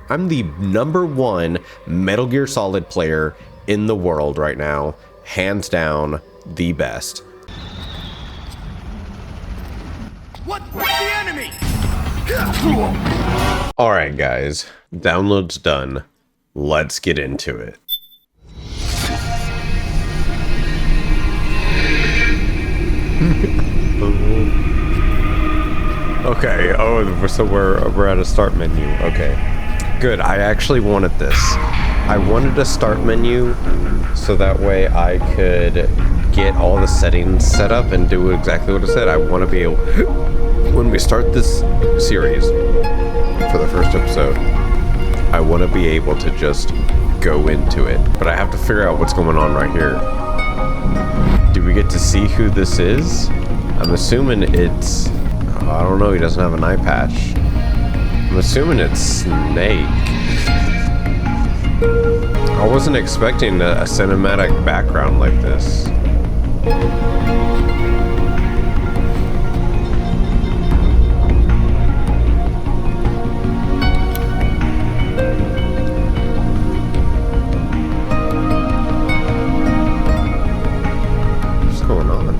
I'm the #1 Metal Gear Solid player in the world right now. Hands down, the best. What? The enemy! Alright guys, download's done. Let's get into it. Okay, so we're at a start menu. Okay, good. I actually wanted this. I wanted a start menu so that way I could get all the settings set up and do exactly what it said. I want to be able, when we start this series for the first episode, I want to be able to just go into it. But I have to figure out what's going on right here. Do we get to see who this is? I'm assuming it's... I don't know, he doesn't have an eye patch. I'm assuming it's Snake. I wasn't expecting a cinematic background like this. What's going on?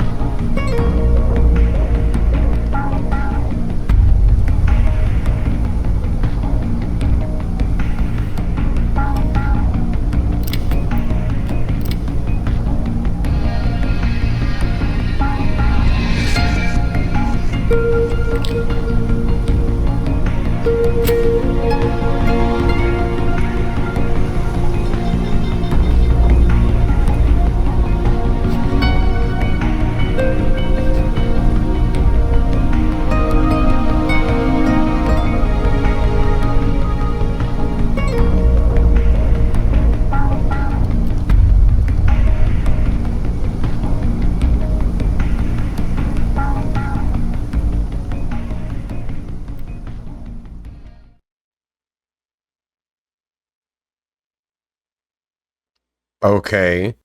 Okay.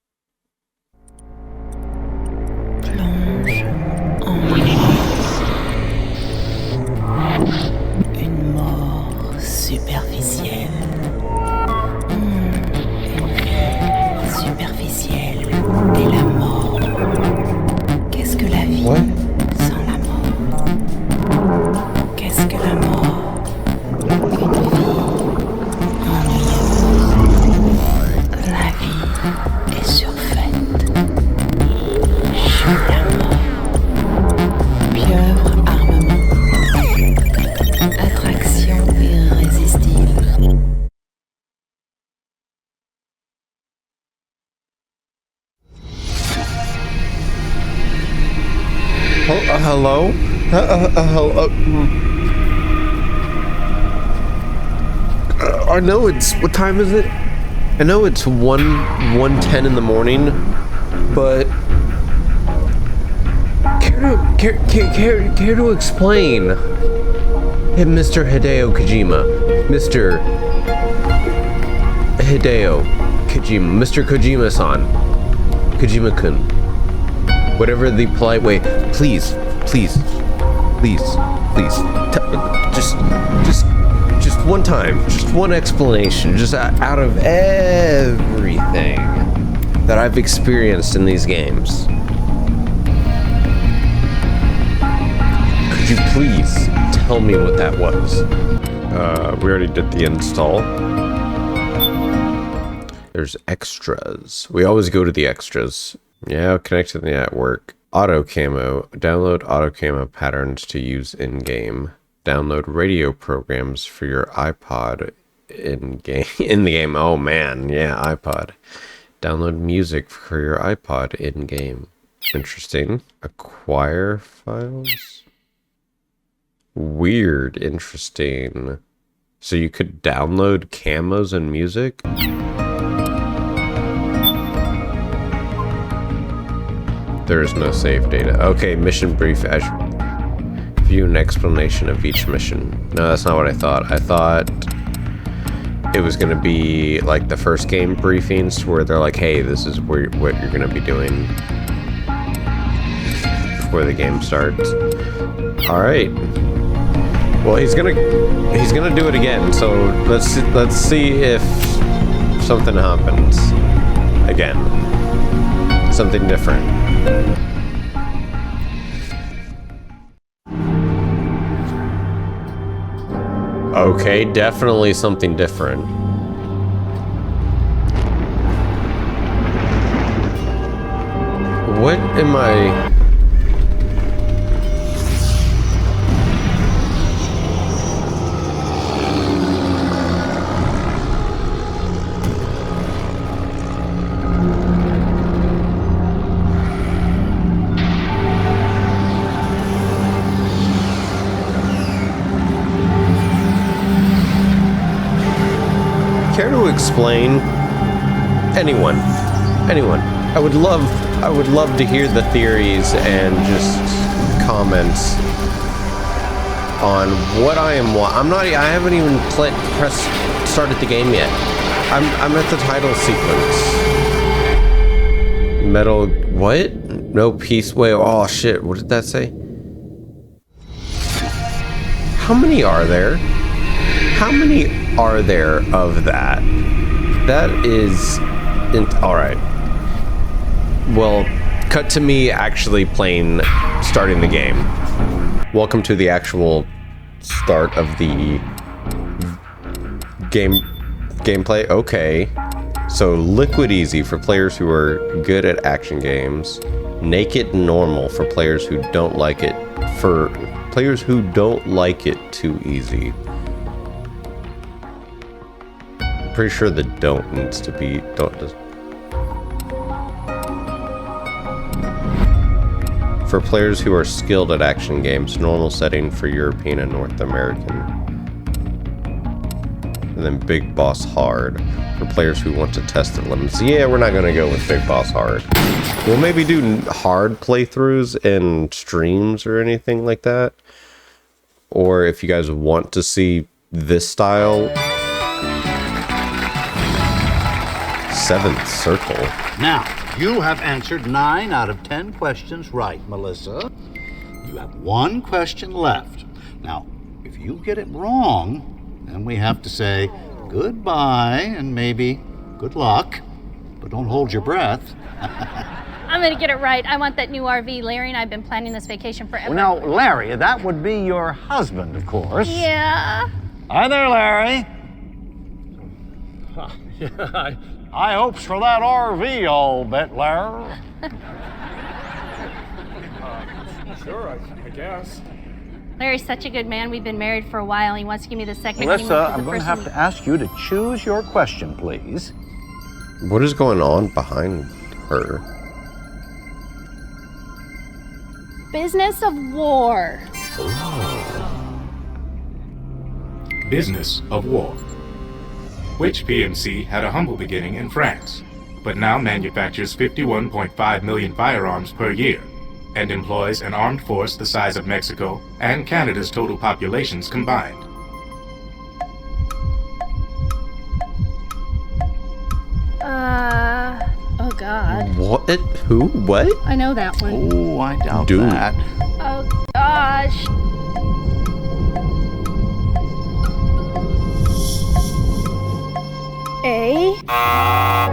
Plonge en une mort superficielle. Une vie superficielle et la mort. Qu'est-ce que la vie sans la mort? Qu'est-ce que la mort? Une vie ennuyeuse. La vie est surfaite. La mort. Pieuvre armement. Attraction irrésistible. Hello? Hello? I know it's... What time is it? I know it's 1:10 in the morning, but... Care to explain? Hey, Mr. Hideo Kojima. Mr. Hideo Kojima. Mr. Kojima-san. Kojima-kun. Whatever the polite way. Please. Just one time. Just one explanation. Just out of everything that I've experienced in these games. Could you please tell me what that was? We already did the install. There's extras. We always go to the extras. Yeah, connect to the network. Auto camo. Download auto camo patterns to use in-game. Download radio programs for your iPod in-game. In the game. Oh man, yeah, iPod. Download music for your iPod in-game. Interesting. Acquire files? Weird. Interesting. So you could download camos and music? There is no save data. Okay, mission brief. View an explanation of each mission. No, that's not what I thought. I thought it was going to be like the first game briefings where they're like, hey, this is what you're going to be doing before the game starts. All right. Well, he's gonna do it again. So let's see if something happens again. Something different. Okay, definitely something different. What am I... Care to explain? Anyone. I would love to hear the theories and just comments on what I am. I haven't even started the game yet. I'm at the title sequence. Metal. What? No peace. Wait. Oh shit. What did that say? How many are there? How many are there of that? That is... Alright. Well, cut to me actually starting the game. Welcome to the actual start of the gameplay. Okay. So, Liquid Easy for players who are good at action games. Naked Normal for players who don't like it. For players who don't like it too easy. Pretty sure the don't needs to be for players who are skilled at action games, normal setting for European and North American. And then Big Boss Hard for players who want to test their limits. Yeah, we're not gonna go with Big Boss Hard. We'll maybe do hard playthroughs and streams or anything like that. Or if you guys want to see this style. Seventh circle. Now, you have answered 9 out of 10 questions right, Melissa. You have 1 question left. Now, if you get it wrong, then we have to say goodbye and maybe good luck, but don't hold your breath. I'm gonna get it right. I want that new RV. Larry and I have been planning this vacation forever. Well, now, Larry, that would be your husband, of course. Yeah. Hi there, Larry. Yeah, I hopes for that RV, I'll bet, Larry. Sure, I guess. Larry's such a good man. We've been married for a while. He wants to give me the second Melissa, honeymoon for I'm the going to first have to ask you to choose your question, please. What is going on behind her? Business of war. Business of war. Which PMC had a humble beginning in France, but now manufactures 51.5 million firearms per year, and employs an armed force the size of Mexico and Canada's total populations combined. Oh God. What? Who? What? I know that one. Oh, I doubt Dude. that. Oh gosh. A.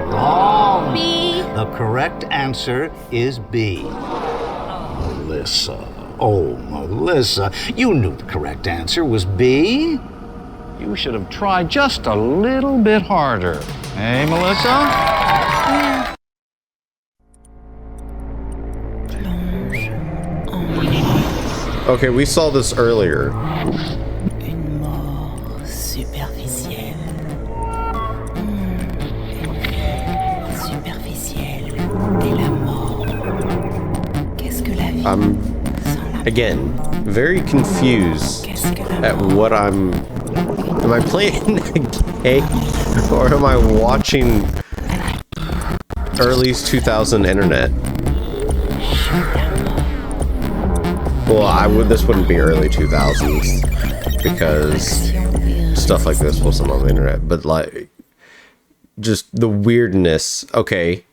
Wrong. B. The correct answer is B. Melissa. Oh, Melissa. You knew the correct answer was B. You should have tried just a little bit harder. Hey, Melissa? Okay, we saw this earlier. Une mort superficielle. Une superficielle et la mort. Qu'est-ce que la vie I'm, sans la again, very confused Qu'est-ce que la at what I'm... Am I playing a game? Or am I watching early 2000 internet? Well, this wouldn't be early 2000s because stuff like this wasn't on the internet. But like, just the weirdness. Okay,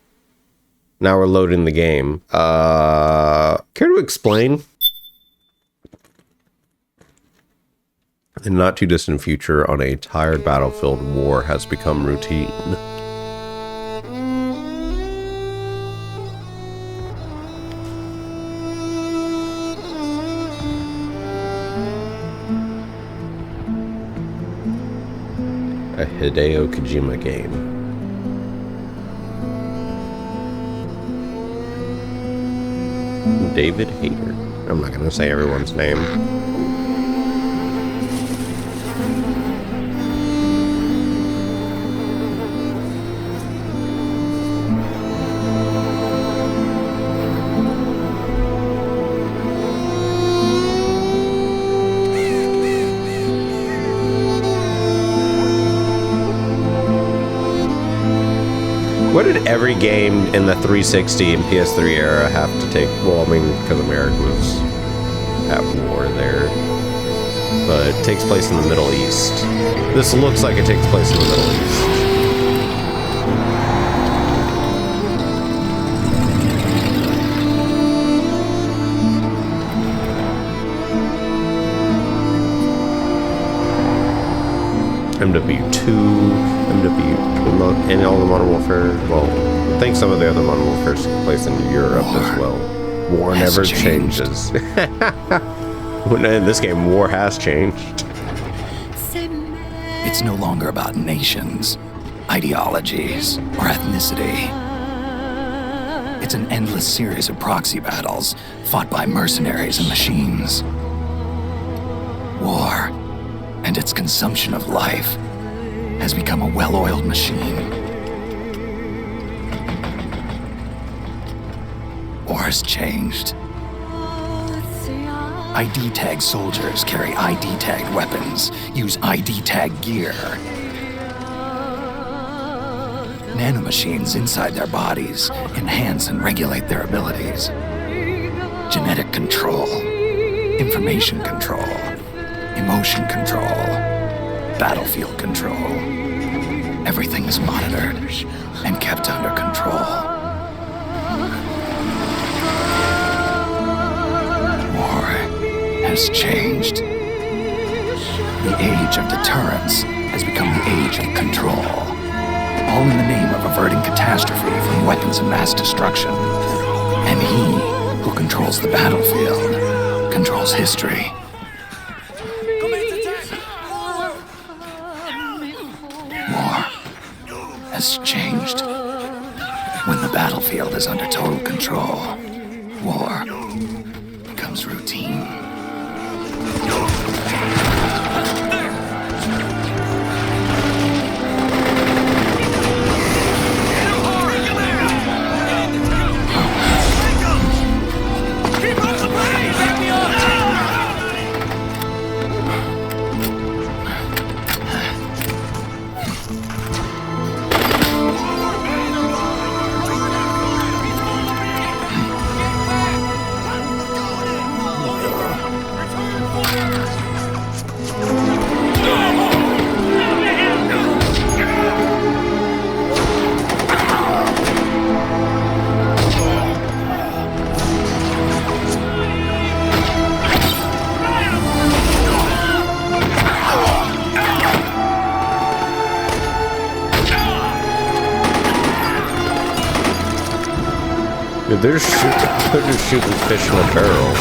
now we're loading the game. Care to explain? In the not too distant future, on a tired battlefield, war has become routine. A Hideo Kojima game. David Hayter. I'm not gonna say everyone's name. What did every game in the 360 and PS3 era have to take? Well, I mean, because America was at war there. But it takes place in the Middle East. This looks like it takes place in the Middle East. MW2, and all the Modern Warfare. Well, I think some of the other Modern Warfare take place in Europe as well. War never changes. In this game, war has changed. It's no longer about nations, ideologies, or ethnicity. It's an endless series of proxy battles fought by mercenaries and machines. War and its consumption of life has become a well-oiled machine. War has changed. ID-tagged soldiers carry ID-tagged weapons, use ID-tagged gear. Nanomachines inside their bodies enhance and regulate their abilities. Genetic control, information control, emotion control, battlefield control. Everything's monitored and kept under control. War has changed. The age of deterrence has become the age of control. All in the name of averting catastrophe from weapons of mass destruction. And he who controls the battlefield controls history. Has changed. When the battlefield is under total control, war becomes routine. Dude, they're just shooting fish in a barrel.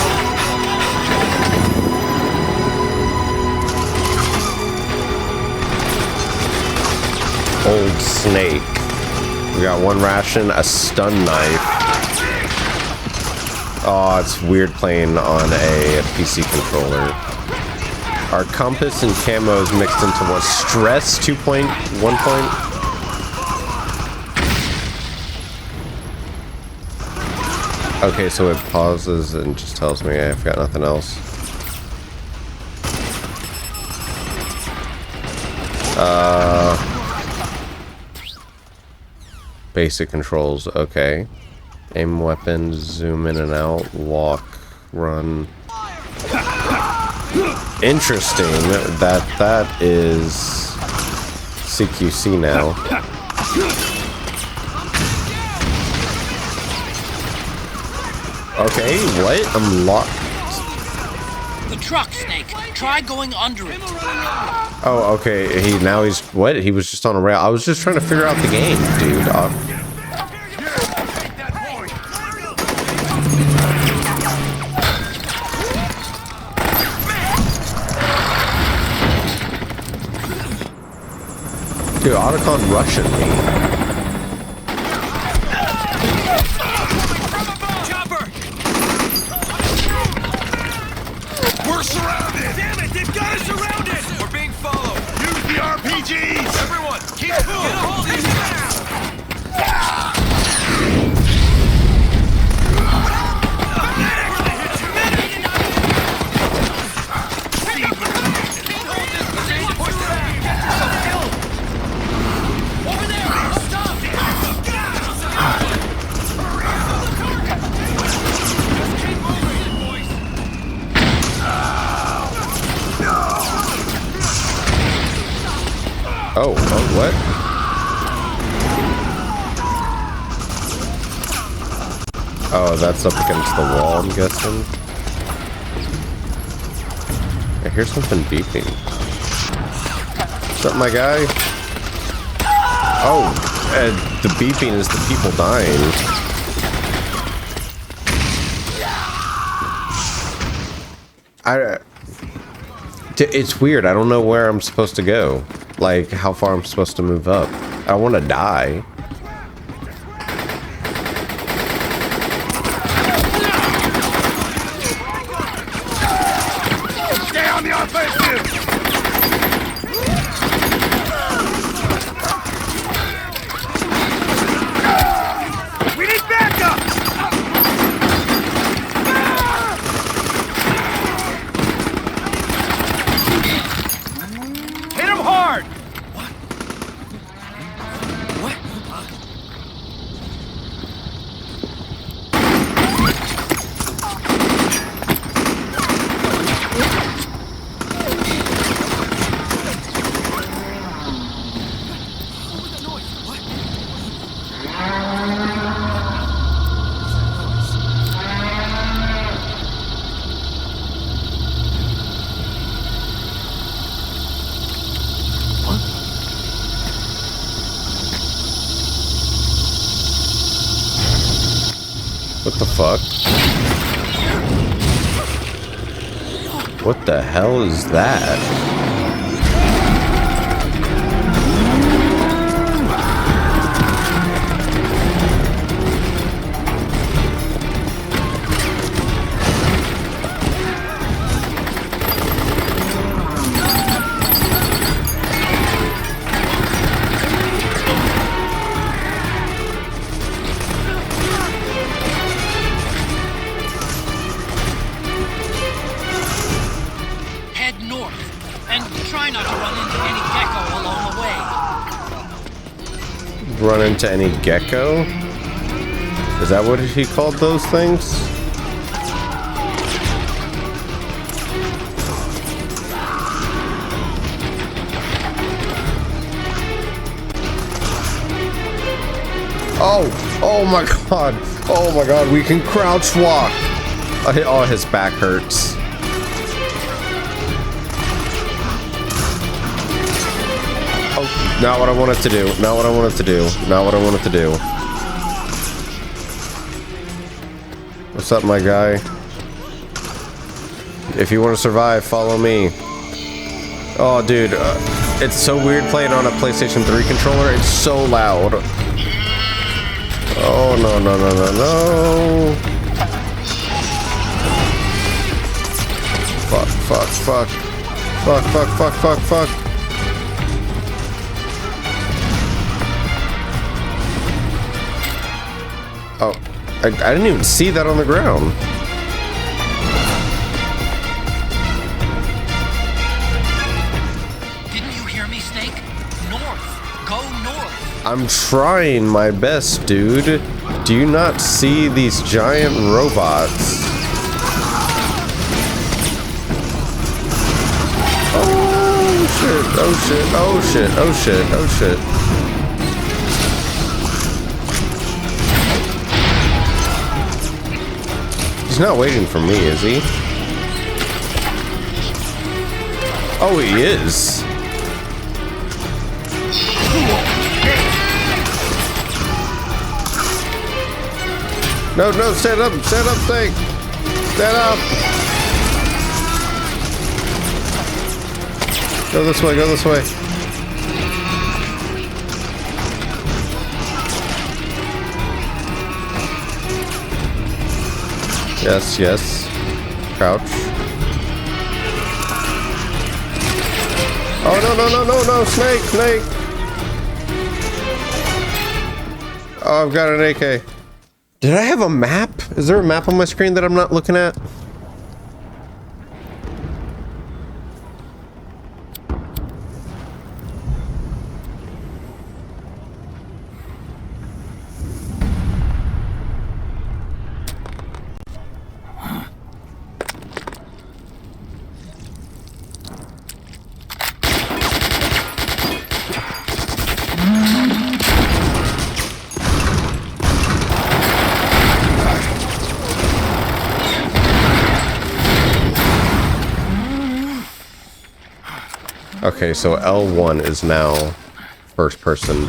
Old snake. We got one ration, a stun knife. Oh, it's weird playing on a PC controller. Our compass and camos mixed into what? Stress 2.1 point? Okay, so it pauses and just tells me I've got nothing else. Basic controls, okay. Aim weapons, zoom in and out, walk, run. Interesting, that is CQC now. Okay, what? I'm locked. truck, Snake. Try going under it. Oh, okay. Now he's what? He was just on a rail. I was just trying to figure out the game, dude. Dude, Otacon rushing me. Chopper! We're surrounded! Damn it, they've got us surrounded! We're being followed! Use the RPGs! Everyone, keep cool! Get a hold of these now! Oh, what? Oh, that's up against the wall, I'm guessing. I hear something beeping. What's up, my guy? Oh, the beeping is the people dying. It's weird. I don't know where I'm supposed to go. Like, how far I'm supposed to move up. I want to die. Stay on the offensive! We need backup! Hit him hard! What the fuck? What the hell is that? Head north, and try not to run into any gecko along the way. Run into any gecko? Is that what he called those things? Oh my god. Oh my god, we can crouch walk. Oh, his back hurts. Oh, not what I wanted to do. Not what I wanted to do. Not what I wanted to do. What's up, my guy? If you want to survive, follow me. Oh, dude. It's so weird playing on a PlayStation 3 controller. It's so loud. Oh, no, no, no, no, no. Fuck, fuck, fuck. Fuck, fuck, fuck, fuck, fuck. Oh, I didn't even see that on the ground. Didn't you hear me, Snake? North. Go north. I'm trying my best, dude. Do you not see these giant robots? Oh shit, oh shit, oh shit, oh shit, oh shit. He's not waiting for me, is he? Oh, he is. No, no, stand up, Snake. Stand up. Go this way, go this way. Yes, yes. Crouch. Oh, no, no, no, no, no, Snake, Snake. Oh, I've got an AK. Did I have a map? Is there a map on my screen that I'm not looking at? Okay, so L1 is now first person.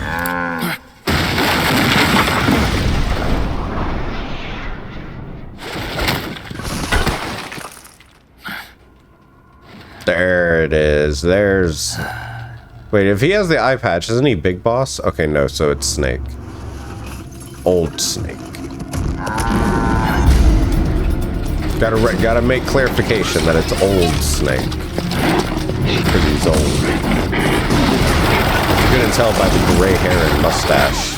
There it is. There's... Wait, if he has the eye patch, isn't he Big Boss? Okay, no, so it's Snake. Old Snake. Gotta make clarification that it's old Snake. Because he's old. You can tell by the gray hair and mustache.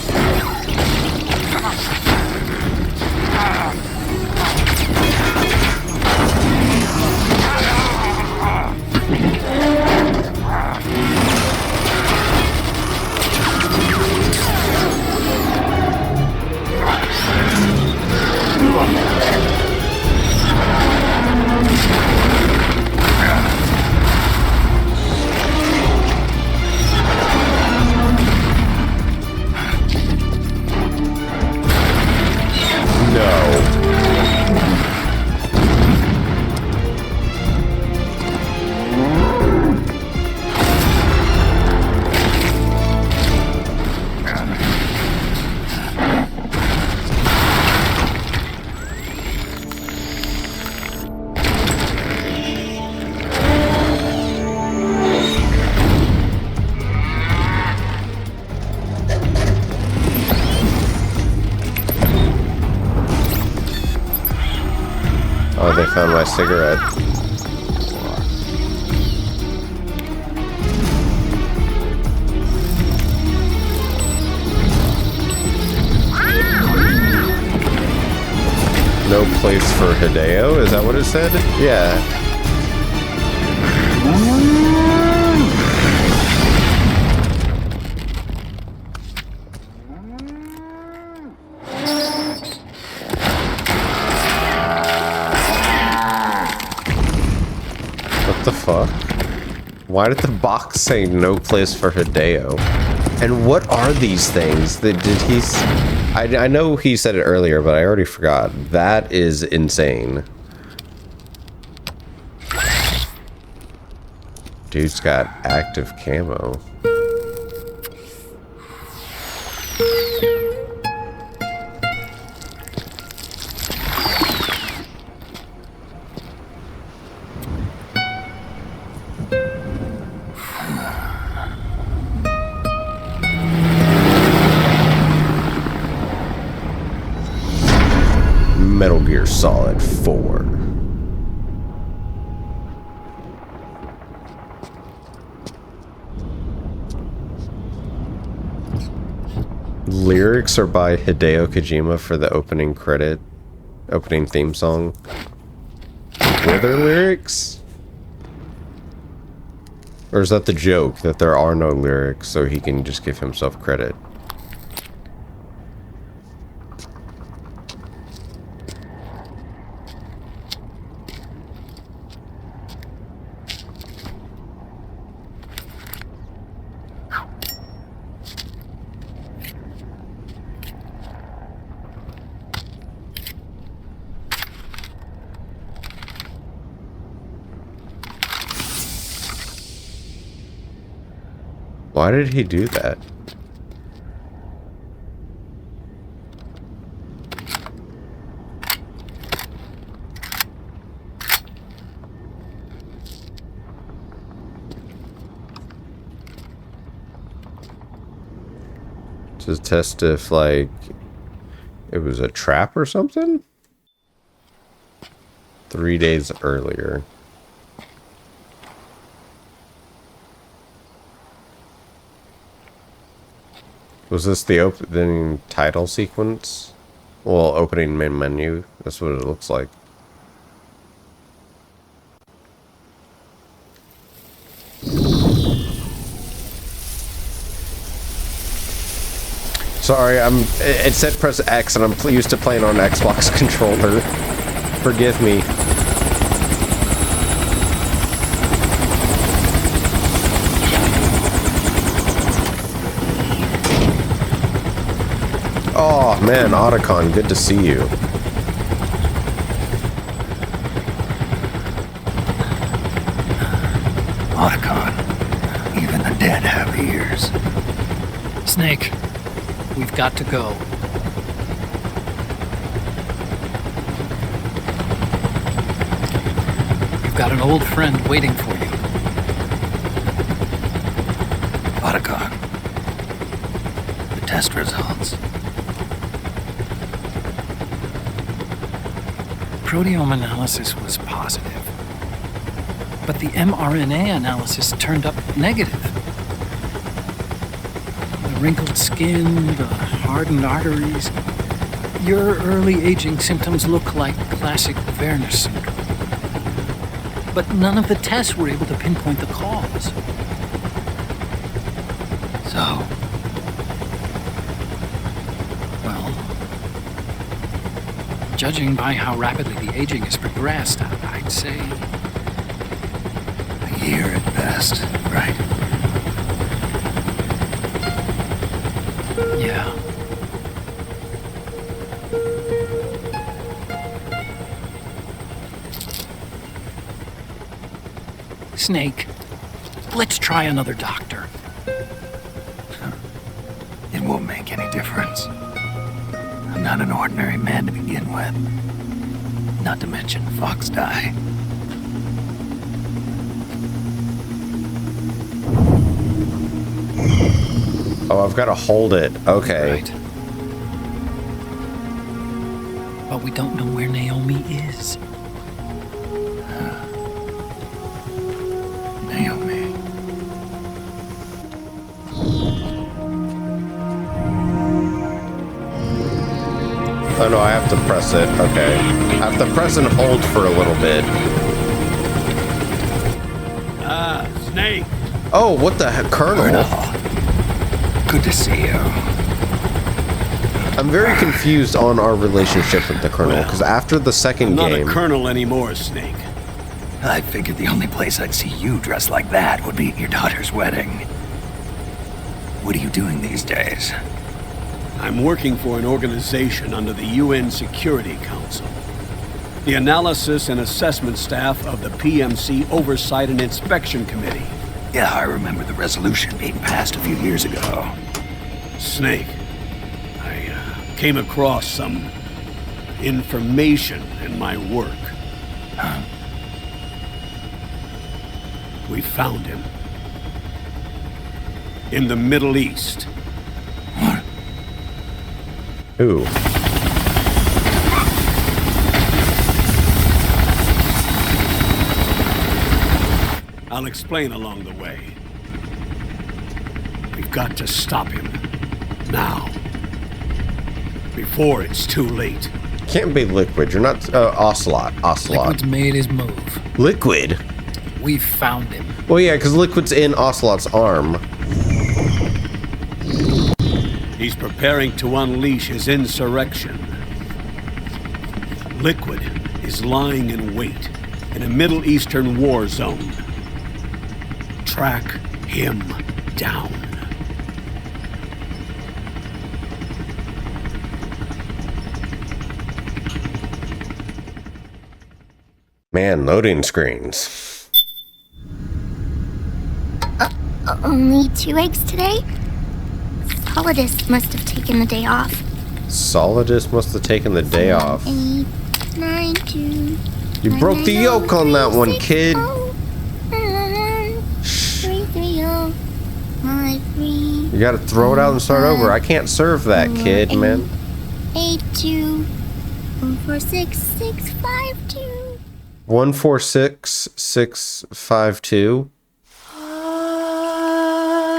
Oh, they found my cigarette. No place for Hideo? Is that what it said? Yeah. What the fuck? Why did the box say no place for Hideo? And what are these things? Did he... I know he said it earlier, but I already forgot. That is insane. Dude's got active camo. Metal Gear Solid 4. Lyrics are by Hideo Kojima for the opening theme song. Were there lyrics? Or is that the joke, that there are no lyrics, so he can just give himself credit? Why did he do that? To test if, like, it was a trap or something? 3 days earlier. Was this the opening title sequence? Well, opening main menu. That's what it looks like. Sorry, it said press X and I'm used to playing on an Xbox controller. Forgive me. Oh man, Otacon, good to see you. Otacon, even the dead have ears. Snake, we've got to go. You've got an old friend waiting for you. Otacon, the test results. Proteome analysis was positive, but the mRNA analysis turned up negative. The wrinkled skin, the hardened arteries. Your early aging symptoms look like classic Werner syndrome. But none of the tests were able to pinpoint the cause. So, Well, judging by how rapidly the aging has progressed, I'd say a year at best, right? yeah. Snake, let's try another doctor. It won't make any difference. I'm not an ordinary man to begin with. Not to mention Fox die. Oh, I've got to hold it. Okay. Right. But we don't know where Naomi is. Naomi. Oh no, I have to press it. Okay. I have to press and hold for a little bit. Ah, Snake. Oh, what the heck, Colonel? Good to see you. I'm very confused on our relationship with the Colonel, because after the second I'm not game... a colonel anymore, Snake. I figured the only place I'd see you dressed like that would be at your daughter's wedding. What are you doing these days? I'm working for an organization under the UN Security Council. The Analysis and Assessment Staff of the PMC Oversight and Inspection Committee. Yeah, I remember the resolution being passed a few years ago. Snake, I came across some information in my work. Huh? We found him. In the Middle East. What? Who? I'll explain along the way. We've got to stop him. Now. Before it's too late. Can't be Liquid. You're not... Ocelot. Liquid's made his move. Liquid? We've found him. Well, yeah, because Liquid's in Ocelot's arm. He's preparing to unleash his insurrection. Liquid is lying in wait in a Middle Eastern war zone. Track him down. Man, loading screens. Only 2 eggs today? Solidus must have taken the day off. Solidus must have taken the day off. 8, 9, 2. You broke the yolk on that one, kid. 3, 3, 0. 5, 3. You gotta throw it out and start over. I can't serve that, kid, man. 8, 2. 1, 4, 6, 6, 5, 2. 1, 4, 6, 6, 5, 2.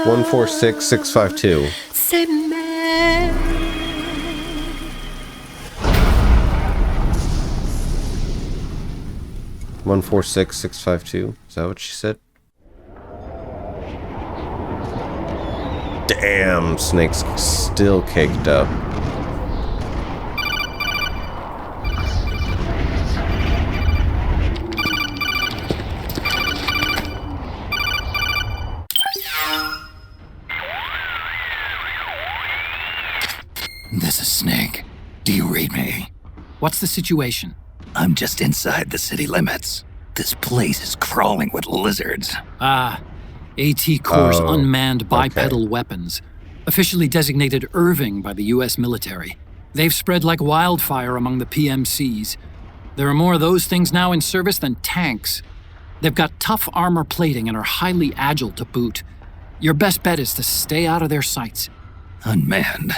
1, 4, 6, 6, 5, 2. C'est mère. 1, 4, 6, 6, 5, 2. Is that what she said? Damn, Snake's still caked up. This is Snake. Do you read me? What's the situation? I'm just inside the city limits. This place is crawling with lizards. AT Corps' Oh, unmanned okay. bipedal weapons, officially designated Irving by the U.S. military. They've spread like wildfire among the PMCs. There are more of those things now in service than tanks. They've got tough armor plating and are highly agile to boot. Your best bet is to stay out of their sights. Unmanned.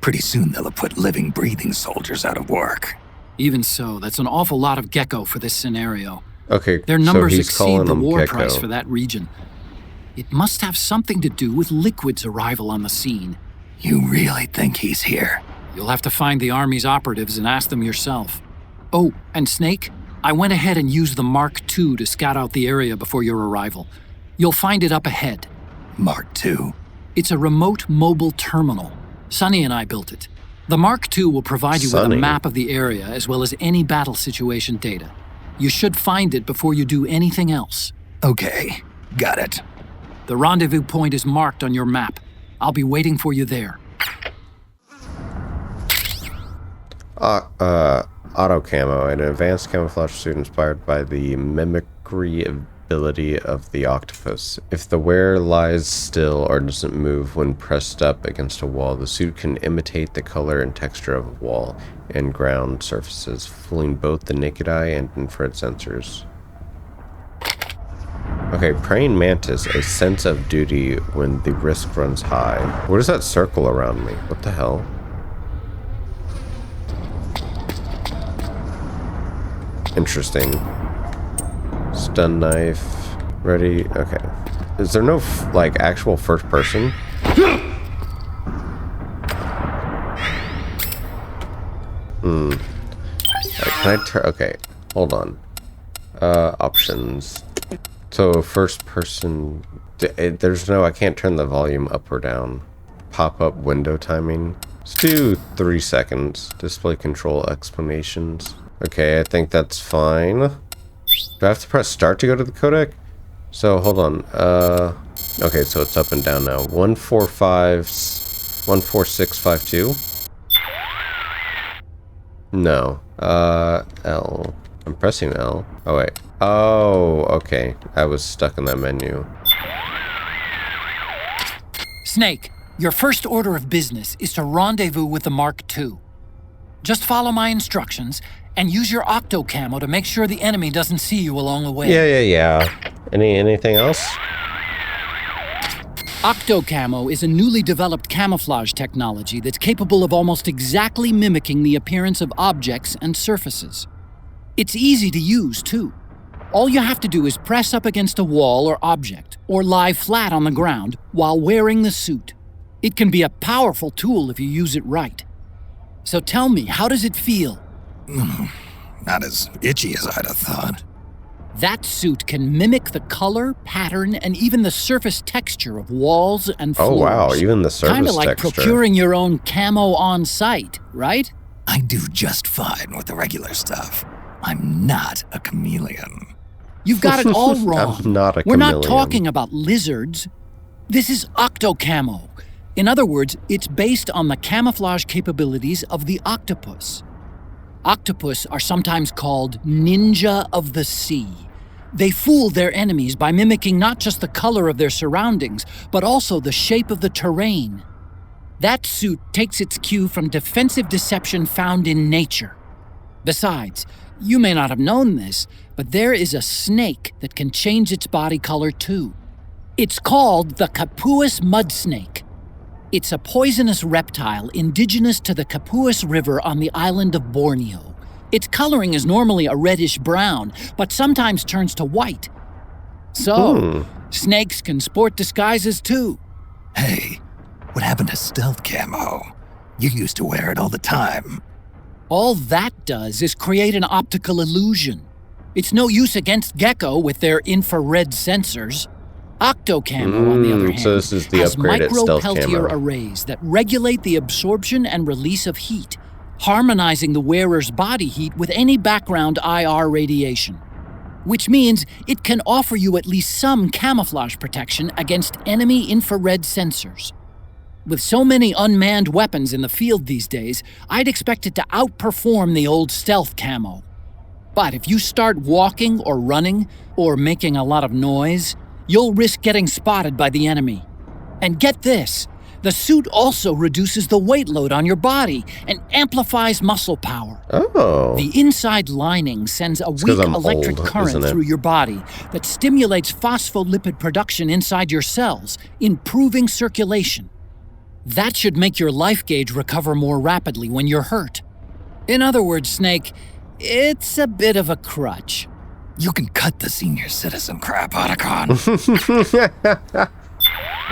Pretty soon they'll have put living, breathing soldiers out of work. Even so, that's an awful lot of gecko for this scenario. Okay, Their numbers so he's exceed calling the them war Gecko. price for that region. It must have something to do with Liquid's arrival on the scene. You really think he's here? You'll have to find the Army's operatives and ask them yourself. Oh, and Snake, I went ahead and used the Mark II to scout out the area before your arrival. You'll find it up ahead. Mark II? It's a remote mobile terminal. Sonny and I built it. The Mark II will provide you with Sonny. a map of the area as well as any battle situation data. You should find it before you do anything else. Okay, got it. The rendezvous point is marked on your map. I'll be waiting for you there. Auto camo, an advanced camouflage suit inspired by the mimicry ability of the octopus. If the wearer lies still or doesn't move when pressed up against a wall, the suit can imitate the color and texture of a wall and ground surfaces, fooling both the naked eye and infrared sensors. Okay, praying mantis, a sense of duty when the risk runs high. What is that circle around me? What the hell? Interesting. Stun knife. Ready? Okay. Is there no, like, actual first person? Can I turn? Okay. Hold on. Options. So, first person. There's no, I can't turn the volume up or down. Pop-up window timing. Let's do 3 seconds. Display control explanations. Okay, I think that's fine. Do I have to press start to go to the codec? So, hold on. Okay, so it's up and down now. 14652. No. L. I'm pressing L. Oh, wait. Oh, okay. I was stuck in that menu. Snake, your first order of business is to rendezvous with the Mark II. Just follow my instructions and use your octo camo to make sure the enemy doesn't see you along the way. Yeah. Anything else? Octo camo is a newly developed camouflage technology that's capable of almost exactly mimicking the appearance of objects and surfaces. It's easy to use, too. All you have to do is press up against a wall or object, or lie flat on the ground while wearing the suit. It can be a powerful tool if you use it right. So tell me, how does it feel? Not as itchy as I'd have thought. That suit can mimic the color, pattern, and even the surface texture of walls and floors. Oh, wow. Even the surface Kinda like texture. procuring your own camo on site, right? I do just fine with the regular stuff. I'm not a chameleon. You've got it all wrong. I'm not a We're not chameleon. talking about lizards. This is octo camo. In other words, it's based on the camouflage capabilities of the octopus. Octopus are sometimes called ninja of the sea They fool their enemies by mimicking not just the color of their surroundings, but also the shape of the terrain. That suit takes its cue from defensive deception found in nature. Besides, you may not have known this, but there is a snake that can change its body color too. It's called the Capuas mud snake. It's a poisonous reptile indigenous to the Capuas River on the island of Borneo. Its coloring is normally a reddish-brown, but sometimes turns to white. So, snakes can sport disguises too. Hey, what happened to stealth camo? You used to wear it all the time. All that does is create an optical illusion. It's no use against Gecko with their infrared sensors. Octocamo, on the other hand, so this is the has upgraded stealth micro-Peltier camo. arrays that regulate the absorption and release of heat, harmonizing the wearer's body heat with any background IR radiation. Which means it can offer you at least some camouflage protection against enemy infrared sensors. With so many unmanned weapons in the field these days, I'd expect it to outperform the old stealth camo. But if you start walking or running, or making a lot of noise, you'll risk getting spotted by the enemy. And get this, the suit also reduces the weight load on your body and amplifies muscle power. Oh. The inside lining sends a 'cause weak I'm electric old, current isn't it? through your body that stimulates phospholipid production inside your cells, improving circulation. That should make your life gauge recover more rapidly when you're hurt. In other words, Snake, it's a bit of a crutch. You can cut the senior citizen crap, Otacon.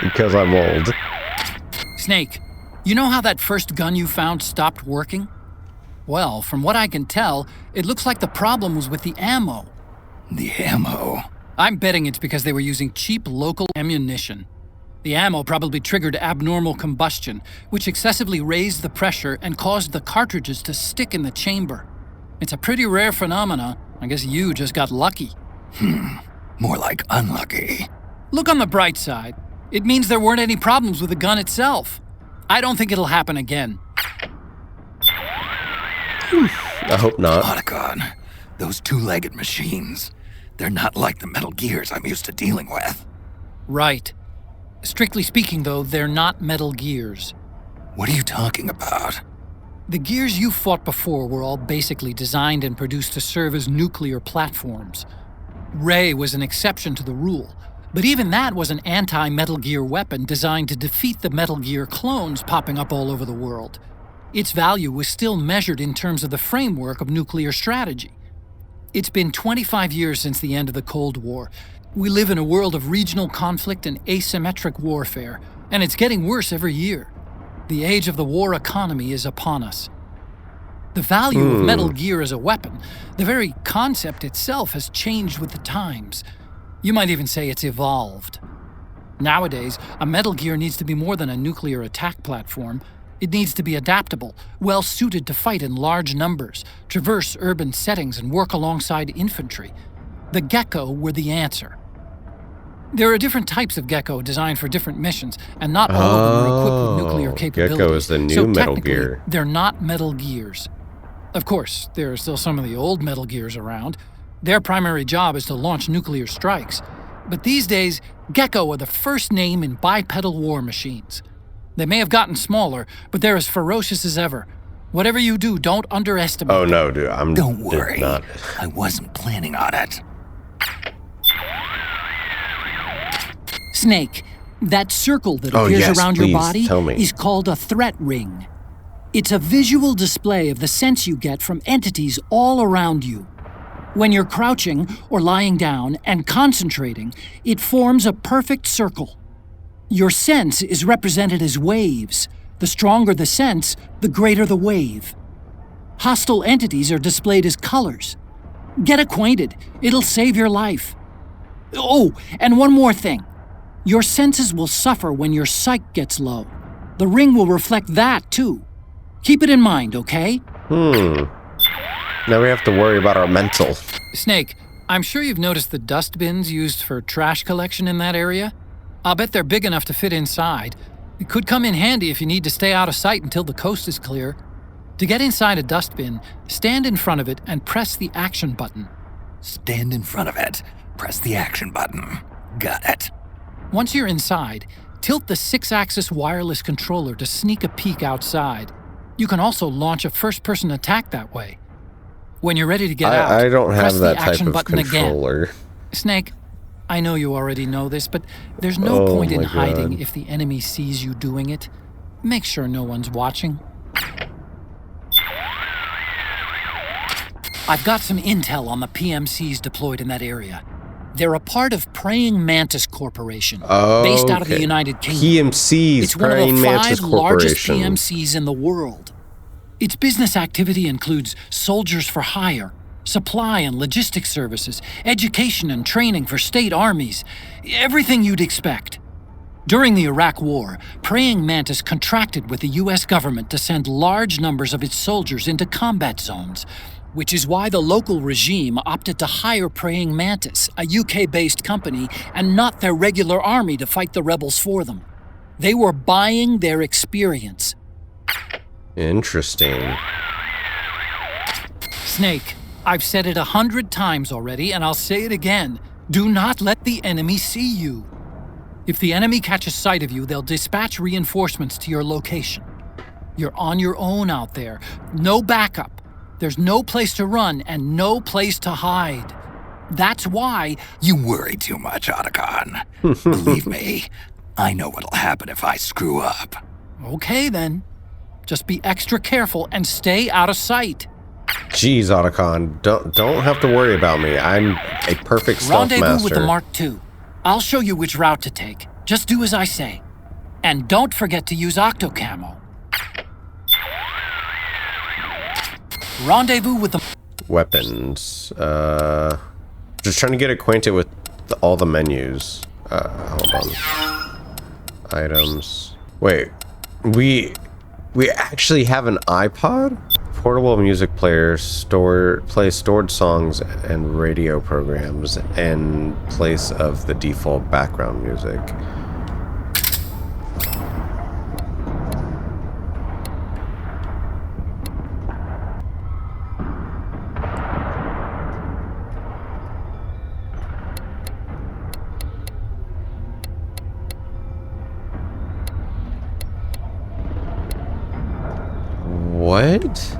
Because I'm old. Snake, you know how that first gun you found stopped working? Well, from what I can tell, it looks like the problem was with the ammo. The ammo? I'm betting it's because they were using cheap local ammunition. The ammo probably triggered abnormal combustion, which excessively raised the pressure and caused the cartridges to stick in the chamber. It's a pretty rare phenomena. I guess you just got lucky. More like unlucky. Look on the bright side. It means there weren't any problems with the gun itself. I don't think it'll happen again. I hope not. Otacon, those two-legged machines, they're not like the Metal Gears I'm used to dealing with. Right. Strictly speaking, though, they're not Metal Gears. What are you talking about? The gears you fought before were all basically designed and produced to serve as nuclear platforms. Ray was an exception to the rule, but even that was an anti-Metal Gear weapon designed to defeat the Metal Gear clones popping up all over the world. Its value was still measured in terms of the framework of nuclear strategy. It's been 25 years since the end of the Cold War. We live in a world of regional conflict and asymmetric warfare, and it's getting worse every year. The age of the war economy is upon us. The value of Metal Gear as a weapon, the very concept itself, has changed with the times. You might even say it's evolved. Nowadays, a Metal Gear needs to be more than a nuclear attack platform. It needs to be adaptable, well-suited to fight in large numbers, traverse urban settings, and work alongside infantry. The Gecko were the answer. There are different types of Gecko designed for different missions, and not all of them are equipped with nuclear capabilities. Gecko is the new so Metal technically, Gear. they're not Metal Gears. Of course, there are still some of the old Metal Gears around. Their primary job is to launch nuclear strikes. But these days, Gecko are the first name in bipedal war machines. They may have gotten smaller, but they're as ferocious as ever. Whatever you do, don't underestimate Oh them. no, dude, I'm Don't worry, not. I wasn't planning on it. Snake, that circle that Oh, appears yes, around please, your body tell me. is called a threat ring. It's a visual display of the sense you get from entities all around you. When you're crouching or lying down and concentrating, it forms a perfect circle. Your sense is represented as waves. The stronger the sense, the greater the wave. Hostile entities are displayed as colors. Get acquainted. It'll save your life. Oh, and one more thing. Your senses will suffer when your psyche gets low. The ring will reflect that, too. Keep it in mind, okay? Now we have to worry about our mental. Snake, I'm sure you've noticed the dust bins used for trash collection in that area. I'll bet they're big enough to fit inside. It could come in handy if you need to stay out of sight until the coast is clear. To get inside a dustbin, stand in front of it and press the action button. Stand in front of it. Press the action button. Got it. Once you're inside, tilt the 6-axis wireless controller to sneak a peek outside. You can also launch a first-person attack that way. When you're ready to get out, I don't press have the that type action of button controller. again. Snake, I know you already know this, but there's no Oh point in my hiding God. if the enemy sees you doing it. Make sure no one's watching. I've got some intel on the PMCs deployed in that area. They're a part of Praying Mantis Corporation, based out of the Okay. United Kingdom. PMCs, It's one of Praying the Mantis 5 largest Corporation. PMCs in the world. Its business activity includes soldiers for hire, supply and logistics services, education and training for state armies, everything you'd expect. During the Iraq War, Praying Mantis contracted with the US government to send large numbers of its soldiers into combat zones, which is why the local regime opted to hire Praying Mantis, a UK-based company, and not their regular army to fight the rebels for them. They were buying their experience. Interesting. Snake, I've said it 100 times already, and I'll say it again. Do not let the enemy see you. If the enemy catches sight of you, they'll dispatch reinforcements to your location. You're on your own out there. No backup. There's no place to run and no place to hide. That's why... You worry too much, Otacon. Believe me, I know what'll happen if I screw up. Okay, then. Just be extra careful and stay out of sight. Jeez, Otacon, don't have to worry about me. I'm a perfect stealth Rendezvous master. with the Mark II. I'll show you which route to take. Just do as I say. And don't forget to use Octocamo. Rendezvous with the... Weapons. Just trying to get acquainted with all the menus. Hold on. Items. Wait. We actually have an iPod? Portable music player, plays stored songs and radio programs in place of the default background music. What?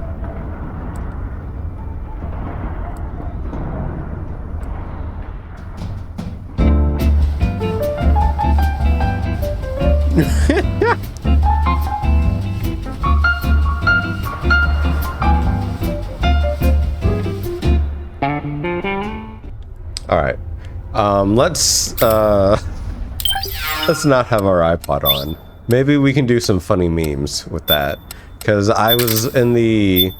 All right. Let's not have our iPod on. Maybe we can do some funny memes with that. Because I was in the...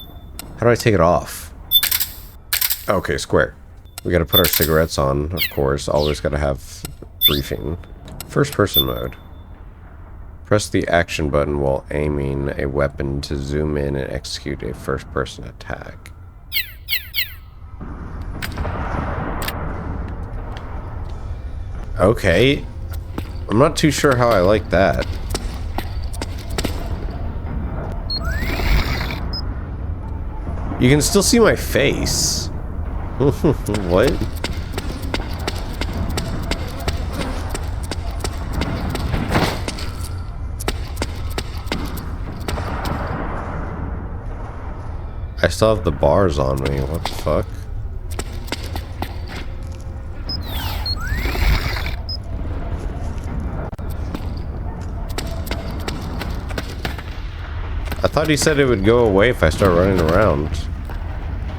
How do I take it off? Okay, square. We gotta put our cigarettes on, of course. Always gotta have briefing. First person mode. Press the action button while aiming a weapon to zoom in and execute a first person attack. Okay. I'm not too sure how I like that. You can still see my face. What? I still have the bars on me. What the fuck? I thought he said it would go away if I start running around.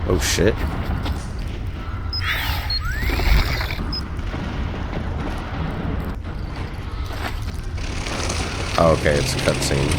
Oh shit. Oh, okay, it's a cutscene.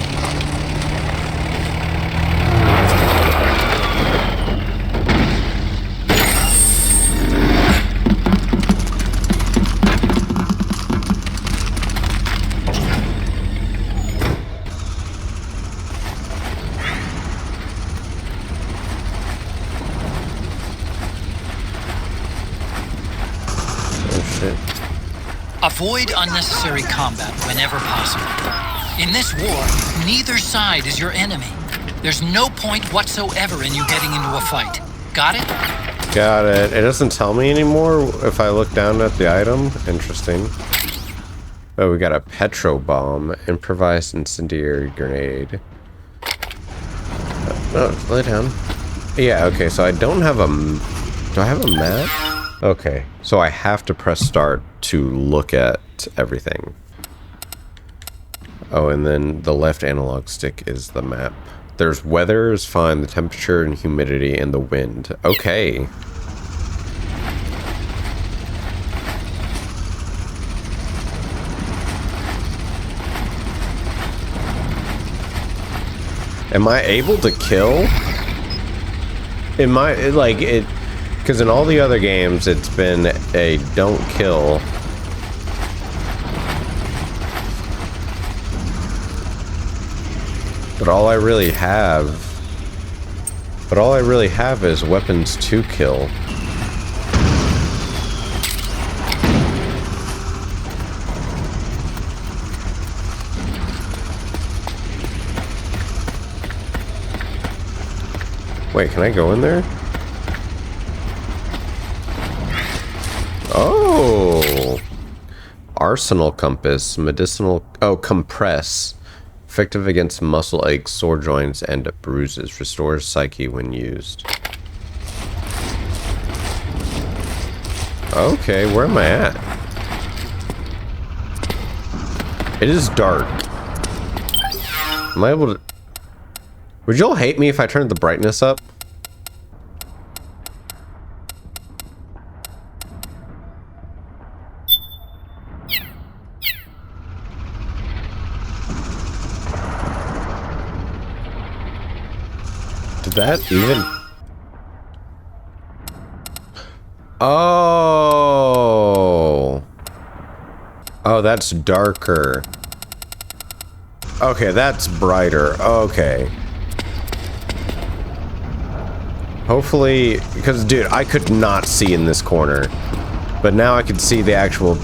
Avoid unnecessary combat whenever possible. In this war, neither side is your enemy. There's no point whatsoever in you getting into a fight. Got it? Got it. It doesn't tell me anymore if I look down at the item. Interesting. Oh, we got a petro bomb. Improvised incendiary grenade. Oh, lay down. Yeah, okay, so I don't have a... Do I have a map? Okay, so I have to press start to look at everything. Oh, and then the left analog stick is the map. There's weather is fine, the temperature and humidity and the wind. Okay. Am I able to kill? Am I, like, it... Because in all the other games, it's been a don't kill. But all I really have... But all I really have is weapons to kill. Wait, can I go in there? Oh! Arsenal compass, medicinal... Oh, compress. Effective against muscle aches, sore joints, and bruises. Restores psyche when used. Okay, where am I at? It is dark. Am I able to... Would y'all hate me if I turned the brightness up? Did that even... Oh. Oh, that's darker. Okay, that's brighter. Okay. Hopefully, because dude, I could not see in this corner, but now I can see the actual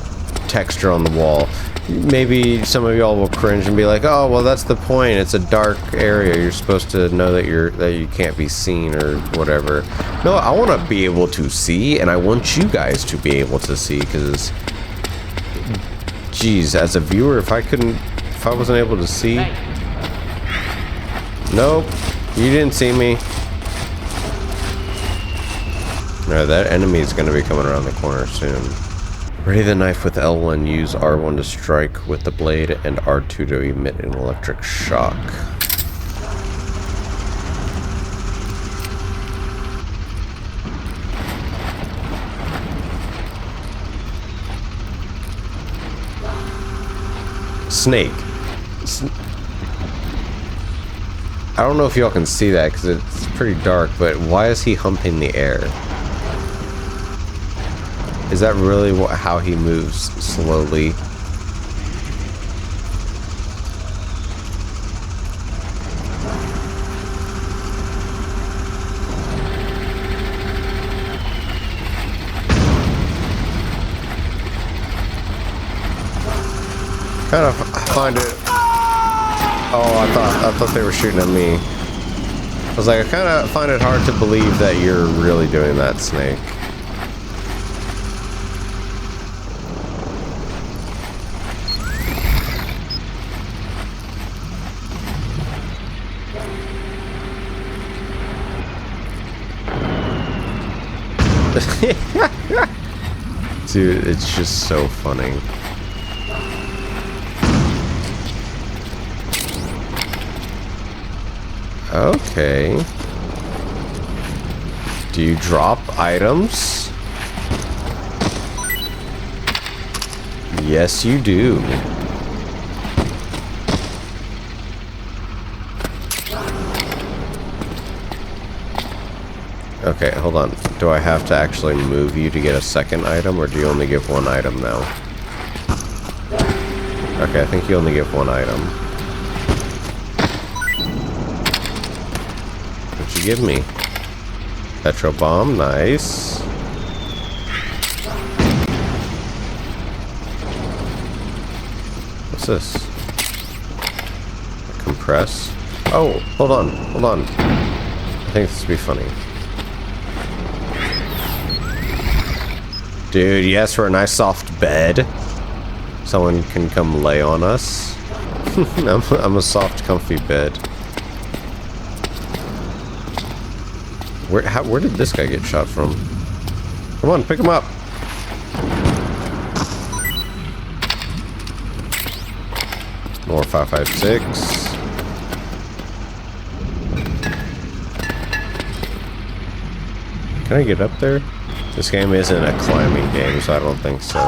texture on the wall. Maybe some of y'all will cringe and be like, "Oh, well, that's the point. It's a dark area. You're supposed to know that you can't be seen or whatever." No, I want to be able to see, and I want you guys to be able to see, because, geez, as a viewer, if I wasn't able to see, nope, you didn't see me. Alright, that enemy is going to be coming around the corner soon. Ready the knife with L1, use R1 to strike with the blade and R2 to emit an electric shock. Snake. I don't know if y'all can see that because it's pretty dark, but why is he humping the air? Is that really how he moves slowly? Kind of find it. Oh, I thought they were shooting at me. I was like, I kind of find it hard to believe that you're really doing that, Snake. Dude, it's just so funny. Okay. Do you drop items? Yes, you do. Okay, hold on. Do I have to actually move you to get a second item, or do you only give one item now? Okay, I think you only give one item. What'd you give me? Petro bomb, nice. What's this? Compress? Oh, hold on, hold on. I think this would be funny. Dude, yes, for a nice soft bed. Someone can come lay on us. I'm a soft, comfy bed. Where did this guy get shot from? Come on, pick him up. More 556. Can I get up there? This game isn't a climbing game, so I don't think so.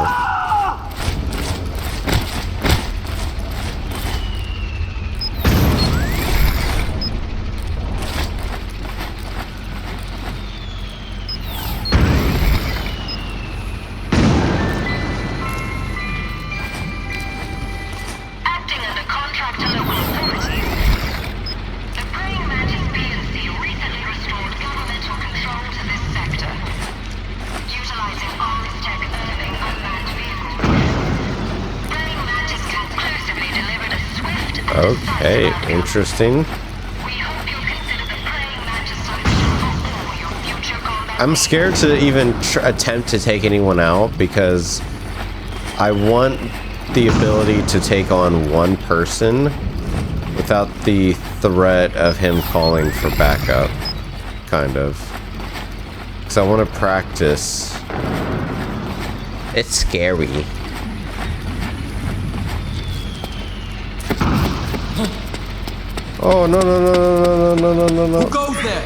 Okay, interesting. I'm scared to even attempt to take anyone out because I want the ability to take on one person without the threat of him calling for backup, kind of. Because I want to practice. It's scary. Oh, no, no, no, no, no, no, no, no. Who goes there?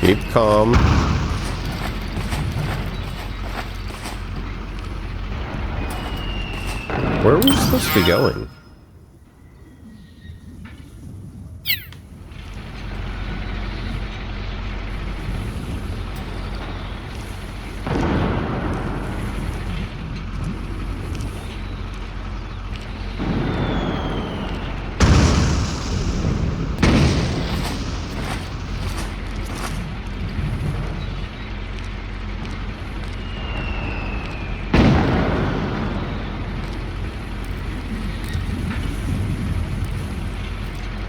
Keep calm. Where are we supposed to be going?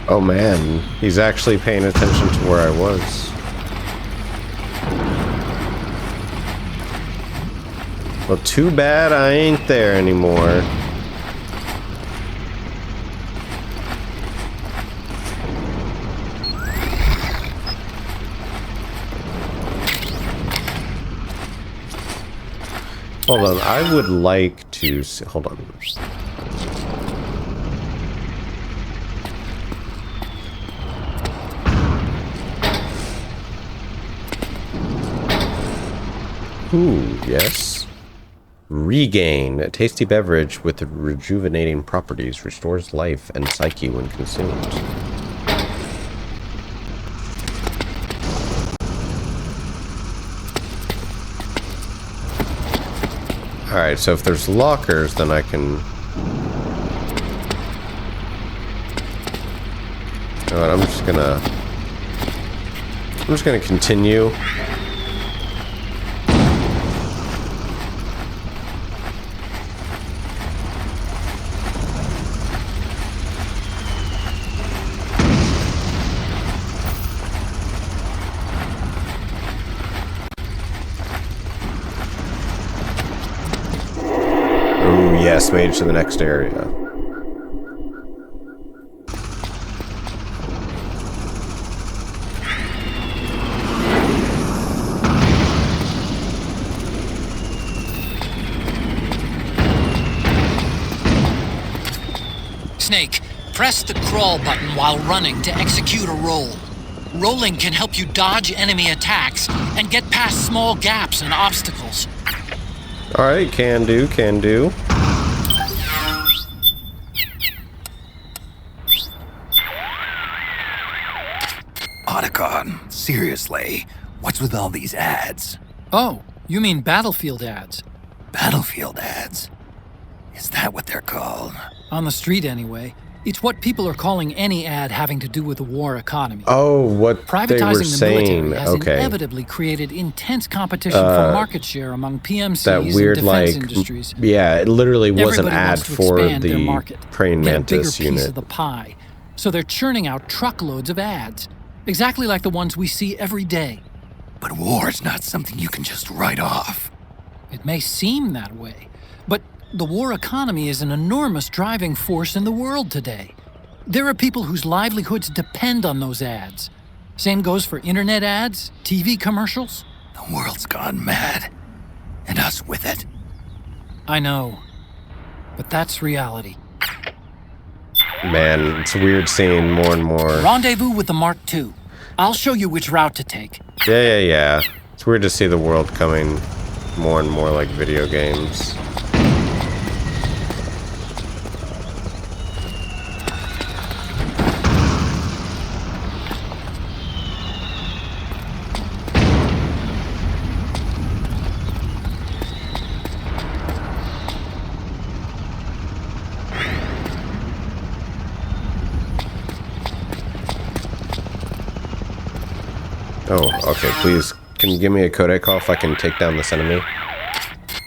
Oh man, he's actually paying attention to where I was. Well, too bad I ain't there anymore. Hold on, I would like to see, hold on. Ooh, yes. Regain. A tasty beverage with rejuvenating properties. Restores life and psyche when consumed. Alright, so if there's lockers, then I can... You know what, I'm just gonna continue. Yes, made it to the next area. Snake, press the crawl button while running to execute a roll. Rolling can help you dodge enemy attacks and get past small gaps and obstacles. Alright, can do, can do. Otacon, seriously, what's with all these ads? Oh, you mean Battlefield ads? Battlefield ads? Is that what they're called? On the street anyway. It's what people are calling any ad having to do with the war economy. Oh, what they were Privatizing the saying. military has Okay. inevitably created intense competition for market share among PMCs That weird, and defense like, industries. yeah, it literally was an Everybody ad wants to for expand their the market, praying get a bigger mantis piece unit. of the pie. So they're churning out truckloads of ads, exactly like the ones we see every day. But war's not something you can just write off. It may seem that way, but the war economy is an enormous driving force in the world today. There are people whose livelihoods depend on those ads. Same goes for internet ads, TV commercials. The world's gone mad. And us with it. I know, but that's reality. Man, it's weird seeing more and more. Rendezvous with the Mark II. I'll show you which route to take. Yeah. It's weird to see the world coming more and more like video games. Oh, okay, please. Can you give me a codec call if I can take down this enemy?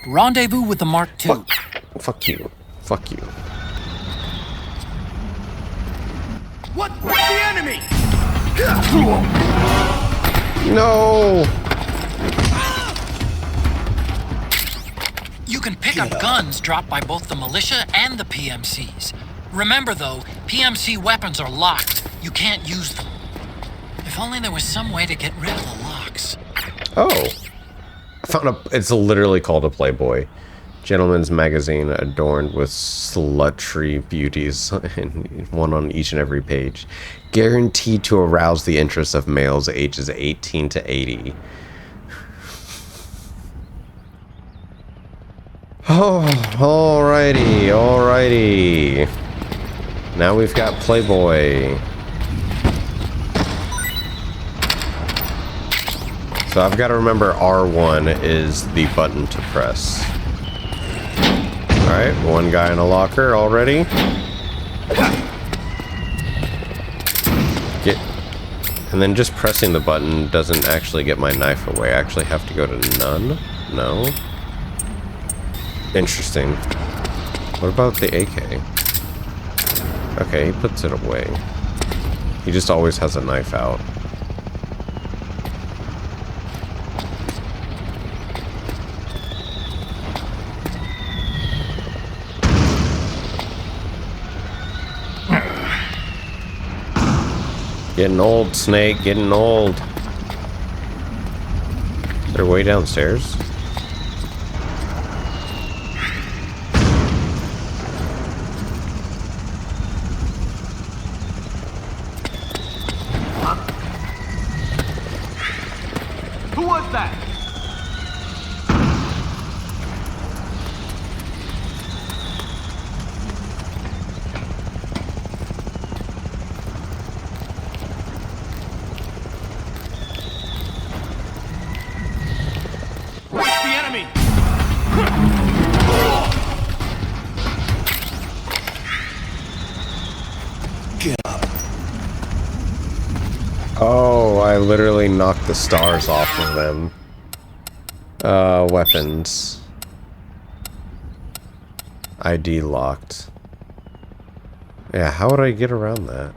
Rendezvous with the Mark II. Fuck you. Fuck you. What's the enemy? No! You can pick up guns dropped by both the militia and the PMCs. Remember though, PMC weapons are locked. You can't use them. If only there was some way to get rid of the locks. Oh. I found it's literally called a Playboy. Gentleman's magazine adorned with slutry beauties, and one on each and every page. Guaranteed to arouse the interest of males ages 18 to 80. Oh, alrighty. Now we've got Playboy. So I've got to remember R1 is the button to press. Alright, one guy in a locker already. And then just pressing the button doesn't actually get my knife away. I actually have to go to none? No? Interesting. What about the AK? Okay, he puts it away. He just always has a knife out. Getting old, Snake. Getting old. Is there a way downstairs? Who was that? Oh, I literally knocked the stars off of them. Weapons. ID locked. Yeah, how would I get around that?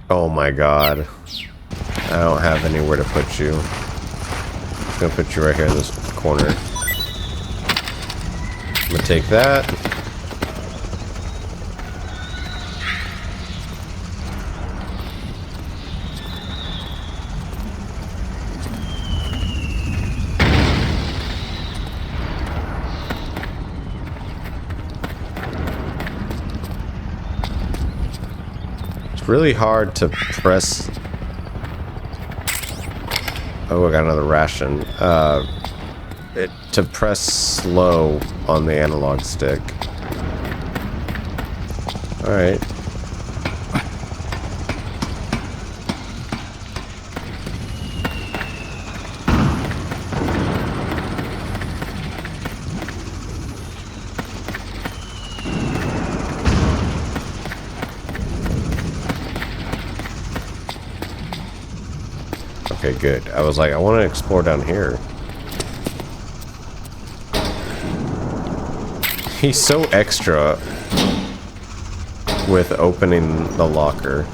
Oh my god. I don't have anywhere to put you. I'm gonna put you right here in this corner. I'm gonna take that. Really hard to press. Oh, I got another ration. To press slow on the analog stick. All right. Okay, good. I was like, I want to explore down here. He's so extra with opening the locker.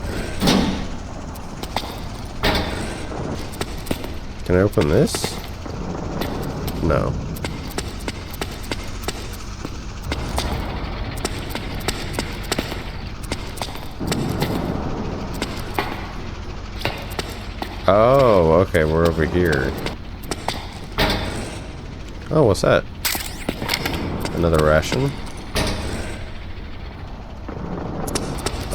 Can I open this? No. Oh, okay, we're over here. Oh, what's that? Another ration?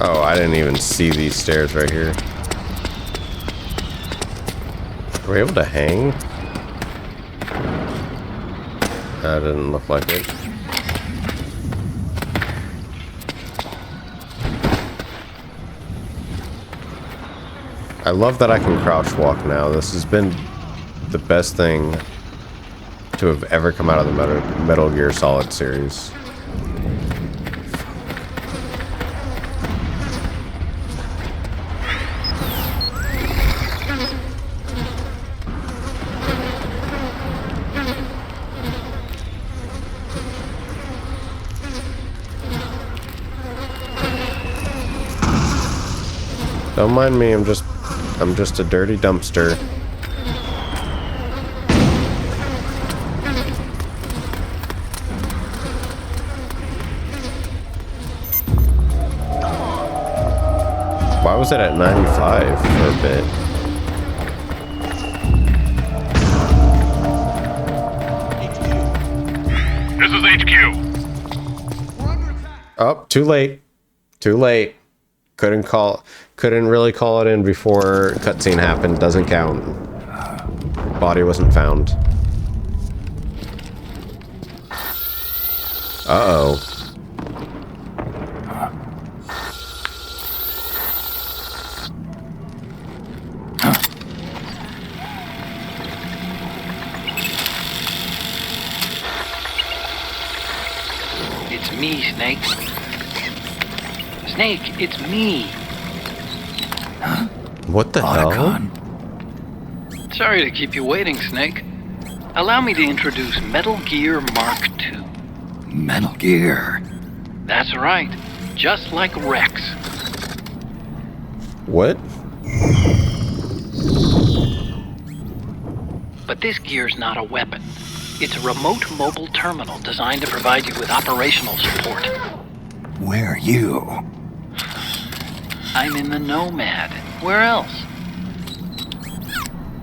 Oh, I didn't even see these stairs right here. Are we able to hang? That didn't look like it. I love that I can crouch walk now. This has been the best thing to have ever come out of the Metal Gear Solid series. Don't mind me, I'm just a dirty dumpster. Why was it at 95 for a bit? This is HQ. Oh, too late. Too late. Couldn't really call it in before cutscene happened. Doesn't count. Body wasn't found. Uh-oh. It's me, Snake. Snake, it's me. What the hell? Sorry to keep you waiting, Snake. Allow me to introduce Metal Gear Mark II. Metal Gear. That's right. Just like Rex. What? But this gear's not a weapon. It's a remote mobile terminal designed to provide you with operational support. Where are you? I'm in the Nomad. Where else?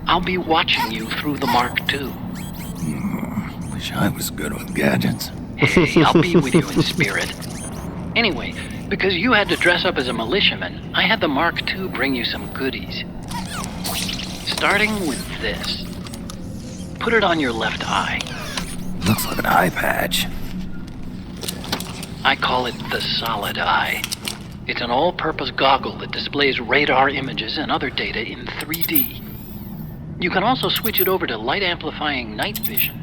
I'll be watching you through the Mark II. Wish I was good with gadgets. Hey, I'll be with you in spirit. Anyway, because you had to dress up as a militiaman, I had the Mark II bring you some goodies. Starting with this. Put it on your left eye. Looks like an eye patch. I call it the Solid Eye. It's an all-purpose goggle that displays radar images and other data in 3D. You can also switch it over to light-amplifying night vision.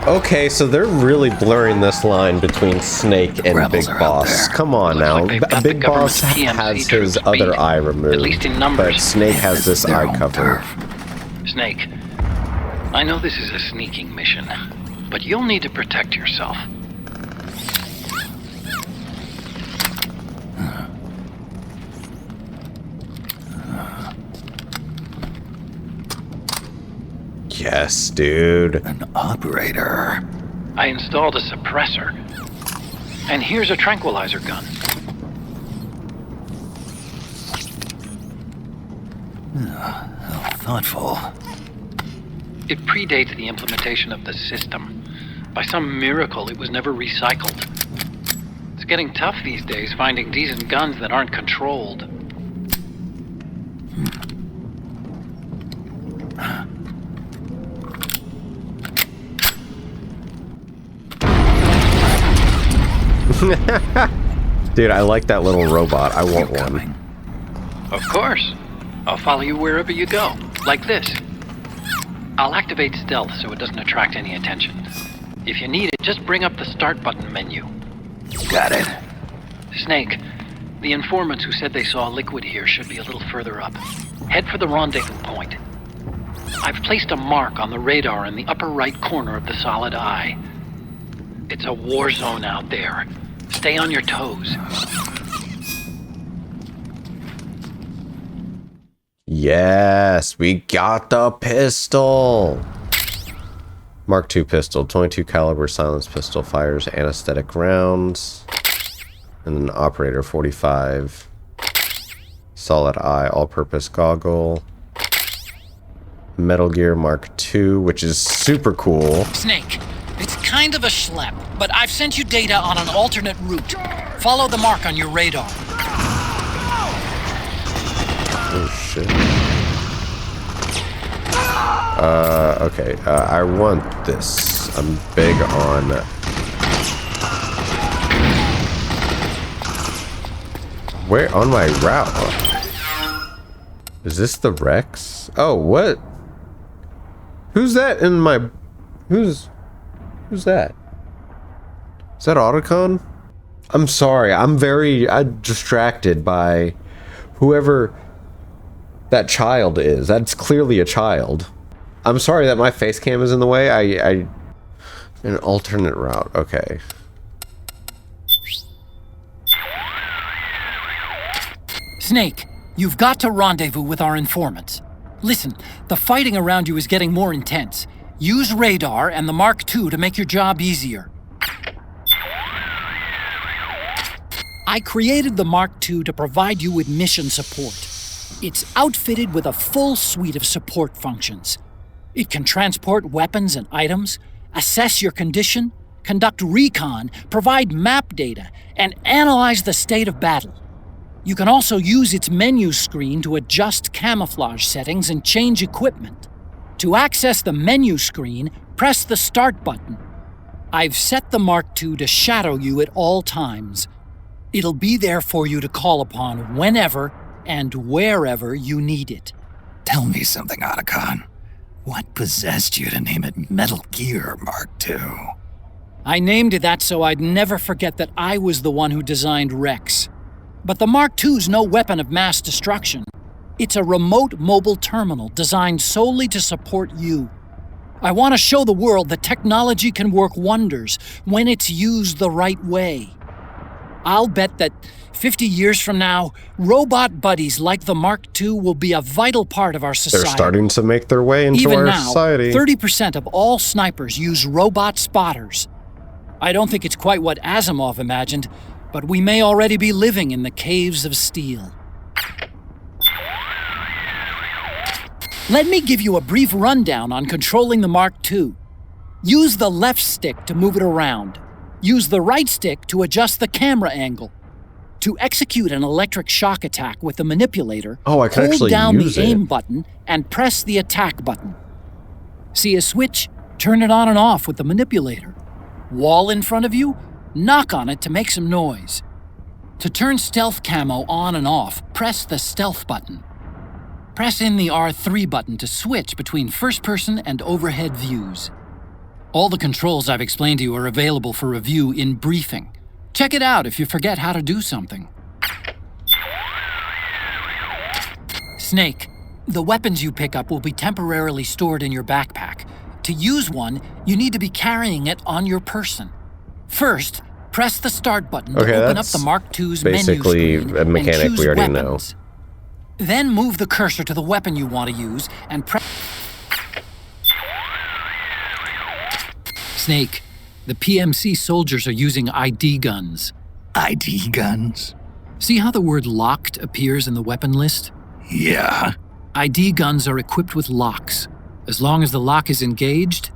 Okay, so they're really blurring this line between Snake and Rebels Big are out Boss. there. Come on Looks now. like they've got the Big Boss government's has PMC his troops other beat, eye removed, at least in but numbers. Snake has this Their eye own covered. turf. Snake, I know this is a sneaking mission, but you'll need to protect yourself. Yes, dude. An operator. I installed a suppressor. And here's a tranquilizer gun. How thoughtful. It predates the implementation of the system. By some miracle, it was never recycled. It's getting tough these days finding decent guns that aren't controlled. Dude, I like that little robot. I want one. Of course. I'll follow you wherever you go. Like this. I'll activate stealth so it doesn't attract any attention. If you need it, just bring up the start button menu. Got it. Snake, the informants who said they saw liquid here should be a little further up. Head for the rendezvous point. I've placed a mark on the radar in the upper right corner of the solid eye. It's a war zone out there. Stay on your toes. Yes, we got the pistol. Mark II pistol, 22 caliber silenced pistol, fires anesthetic rounds. And then operator 45. Solid eye, all-purpose goggle. Metal Gear Mark II, which is super cool. Snake, it's kind of a schlep, but I've sent you data on an alternate route. Follow the mark on your radar. Oh shit. Okay, I want this. I'm big on... Where on my route? Is this the Rex? Oh, what? Who's that in my... Who's that? Is that Otacon? I'm sorry, I'm very distracted by whoever that child is. That's clearly a child. I'm sorry that my face cam is in the way. An alternate route. Okay. Snake, you've got to rendezvous with our informants. Listen, the fighting around you is getting more intense. Use radar and the Mark II to make your job easier. I created the Mark II to provide you with mission support. It's outfitted with a full suite of support functions. It can transport weapons and items, assess your condition, conduct recon, provide map data, and analyze the state of battle. You can also use its menu screen to adjust camouflage settings and change equipment. To access the menu screen, press the Start button. I've set the Mark II to shadow you at all times. It'll be there for you to call upon whenever and wherever you need it. Tell me something, Otacon. What possessed you to name it Metal Gear Mark II? I named it that so I'd never forget that I was the one who designed Rex. But the Mark II's no weapon of mass destruction. It's a remote mobile terminal designed solely to support you. I want to show the world that technology can work wonders when it's used the right way. I'll bet that 50 years from now, robot buddies like the Mark II will be a vital part of our society. They're starting to make their way into Even our now, society. 30% of all snipers use robot spotters. I don't think it's quite what Asimov imagined, but we may already be living in the caves of steel. Let me give you a brief rundown on controlling the Mark II. Use the left stick to move it around. Use the right stick to adjust the camera angle. To execute an electric shock attack with the manipulator, I can hold actually down use the it. aim button and press the attack button. See a switch? Turn it on and off with the manipulator. Wall in front of you? Knock on it to make some noise. To turn stealth camo on and off, press the stealth button. Press in the R3 button to switch between first-person and overhead views. All the controls I've explained to you are available for review in briefing. Check it out if you forget how to do something. Snake, the weapons you pick up will be temporarily stored in your backpack. To use one, you need to be carrying it on your person. First, press the Start button to open up the Mark II's menu basically screen a mechanic and choose we already weapons. Then move the cursor to the weapon you want to use and press... Snake, the PMC soldiers are using ID guns. ID guns? See how the word locked appears in the weapon list? Yeah. ID guns are equipped with locks. As long as the lock is engaged,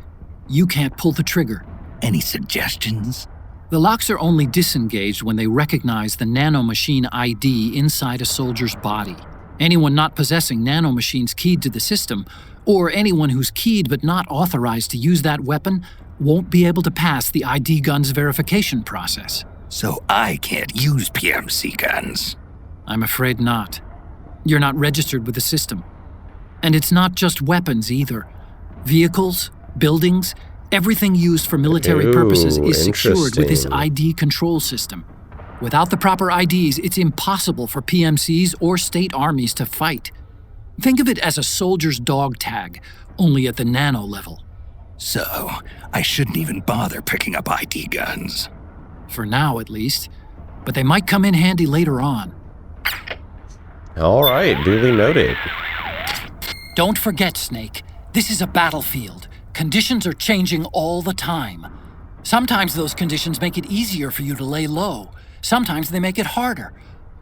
you can't pull the trigger. Any suggestions? The locks are only disengaged when they recognize the nanomachine ID inside a soldier's body. Anyone not possessing nanomachines keyed to the system, or anyone who's keyed but not authorized to use that weapon, won't be able to pass the ID gun's verification process. So I can't use PMC guns? I'm afraid not. You're not registered with the system. And it's not just weapons either. Vehicles, buildings, Everything used for military purposes is secured with this interesting. ID control system. Without the proper IDs, it's impossible for PMCs or state armies to fight. Think of it as a soldier's dog tag, only at the nano level. So, I shouldn't even bother picking up ID guns. For now, at least. But they might come in handy later on. All right, duly noted. Don't forget, Snake, this is a battlefield. Conditions are changing all the time. Sometimes those conditions make it easier for you to lay low. Sometimes they make it harder.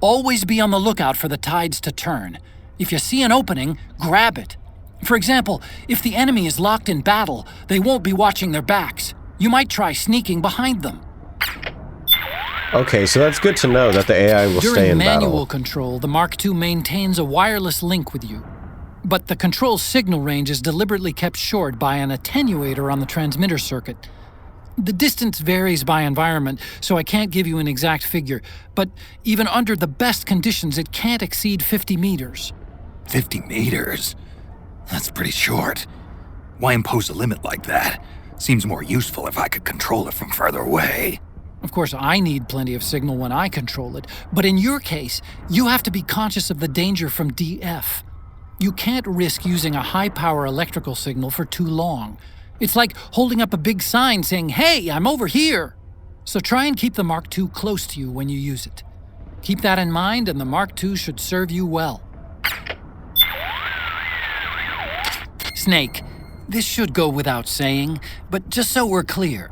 Always be on the lookout for the tides to turn. If you see an opening, grab it. For example, if the enemy is locked in battle, they won't be watching their backs. You might try sneaking behind them. Okay, so that's good to know that the AI will stay in During manual battle. control, the Mark II maintains a wireless link with you. But the control signal range is deliberately kept short by an attenuator on the transmitter circuit. The distance varies by environment, so I can't give you an exact figure, but even under the best conditions, it can't exceed 50 meters. 50 meters? That's pretty short. Why impose a limit like that? Seems more useful if I could control it from further away. Of course, I need plenty of signal when I control it, but in your case, you have to be conscious of the danger from DF. You can't risk using a high-power electrical signal for too long. It's like holding up a big sign saying, "Hey, I'm over here!" So try and keep the Mark II close to you when you use it. Keep that in mind, and the Mark II should serve you well. Snake, this should go without saying, but just so we're clear,